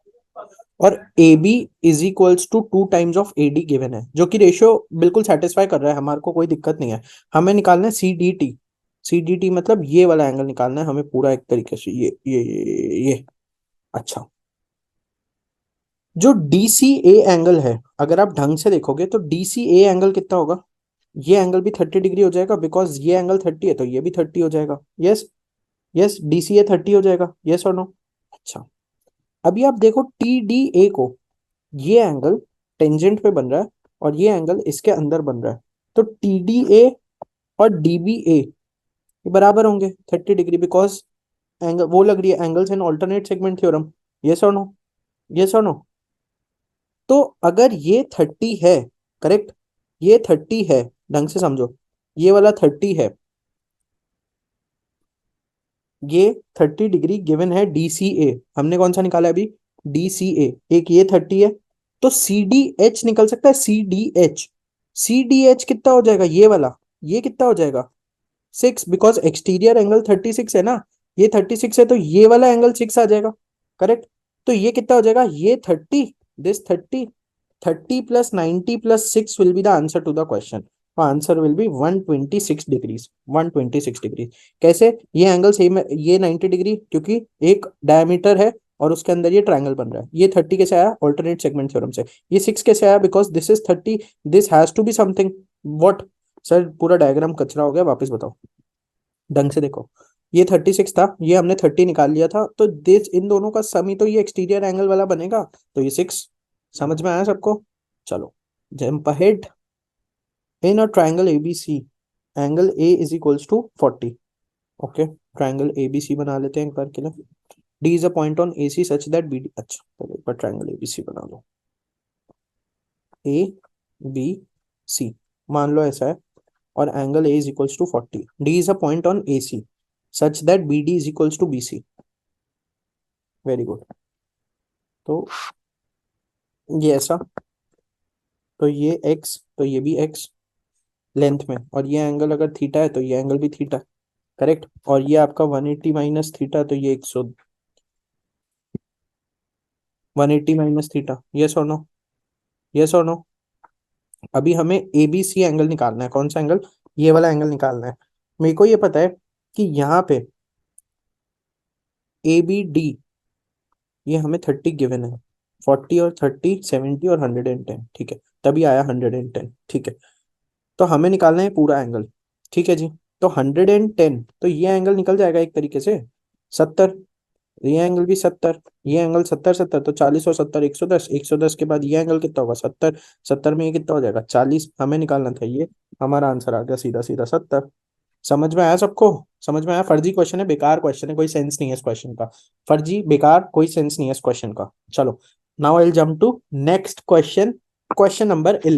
और AB is equals to 2 times of AD given है, जो कि रेशियो बिल्कुल सेटिस्फाई कर रहा है, हमारे को कोई दिक्कत नहीं है। हमें निकालना है CDT मतलब ये वाला एंगल निकालना है हमें पूरा एक तरीके से, ये। अच्छा, जो DCA एंगल है, अगर आप ढंग से देखोगे तो DCA एंगल कितना होगा? ये एंगल भी 30 डिग्री हो जाएगा, बिकॉज ये एंगल 30 है तो ये भी 30 हो जाएगा। यस, DCA 30 हो जाएगा, यस और नो। अच्छा, अभी आप देखो TDA को, ये एंगल टेंजेंट पे बन रहा है और ये एंगल इसके अंदर बन रहा है, तो TDA और DBA ये बराबर होंगे 30 डिग्री, बिकॉज एंगल वो लग रही है angles in alternate segment theorem. Yes और नो, यस और नो। तो अगर ये 30 है, करेक्ट, ये 30 है, ढंग से समझो, ये वाला 30 है, ये 30 डिग्री गिवन है DCA। हमने कौन सा निकाला है अभी? DCA। एक ये 30 है, तो CDH निकल सकता है, CDH कितना हो जाएगा? ये वाला, ये कितना हो जाएगा? 6, बिकॉज एक्सटीरियर एंगल 36 है ना, ये 36 है तो ये वाला एंगल 6 आ जाएगा, करेक्ट। तो ये कितना हो जाएगा, ये 30, this 30, 30 plus 90 plus 6 will be the answer to the question. Answer will be 126 degrees, 126 degree. कैसे, ये एंगल सेम है, ये 90 डिग्री क्योंकि एक डायमीटर है और उसके अंदर ये ट्रायंगल बन रहा है। ये 30 कैसे आया, ऑल्टरनेट सेगमेंट थ्योरम से। ये 6 कैसे आया, because this is 30, this has to be something. What sir, पूरा डायग्राम कचरा हो गया, वापस बताओ, ढंग से देखो। ये 36 था, ये हमने 30 निकाल लिया था, तो दिस इन दोनों का सम ही तो ये एक्सटीरियर एंगल वाला बनेगा, तो ये 6। समझ में आया सबको? चलो, jump ahead. In a triangle ABC, angle A is equals to 40। Okay, triangle ABC बना लेते हैं एक बार के लिए। D is a point on A C such that B D, अच्छा चलो एक बार ट्रायंगल एबीसी बना लो। ए बी सी मान लो ऐसा है, और angle A is equals to 40। D is a point on A C such that B D is equals to B C. Very good. तो ये ऐसा, तो ये x, तो ये भी x लेंथ में, और ये एंगल अगर थीटा है तो ये एंगल भी थीटा, करेक्ट। और ये आपका 180 माइनस थीटा, तो ये 100, 180 माइनस थीटा, यस और नो, यस और नो। अभी हमें ए बी सी एंगल निकालना है। कौन सा एंगल, ये वाला एंगल निकालना है। मेरे को ये पता है कि यहाँ पे ए बी डी, ये हमें 30 गिवन है, 40 और 30, 70 और 110, ठीक है, तभी आया 110, ठीक है। तो हमें निकालना है पूरा एंगल, ठीक है जी। तो 110, तो ये एंगल निकल जाएगा एक तरीके से 70, ये एंगल भी 70, ये एंगल 70, 70 तो 40 और 70 110, 110 के बाद ये एंगल कितना होगा 70, 70 में ये कितना हो जाएगा 40, हमें निकालना था ये। हमारा आंसर आ गया सीधा सीधा 70। समझ में आया सबको? समझ में आया? फर्जी क्वेश्चन है, बेकार क्वेश्चन है, कोई सेंस नहीं है इस क्वेश्चन का। फर्जी, बेकार, कोई सेंस नहीं है इस क्वेश्चन का। चलो, now I will jump to next question, question number 11।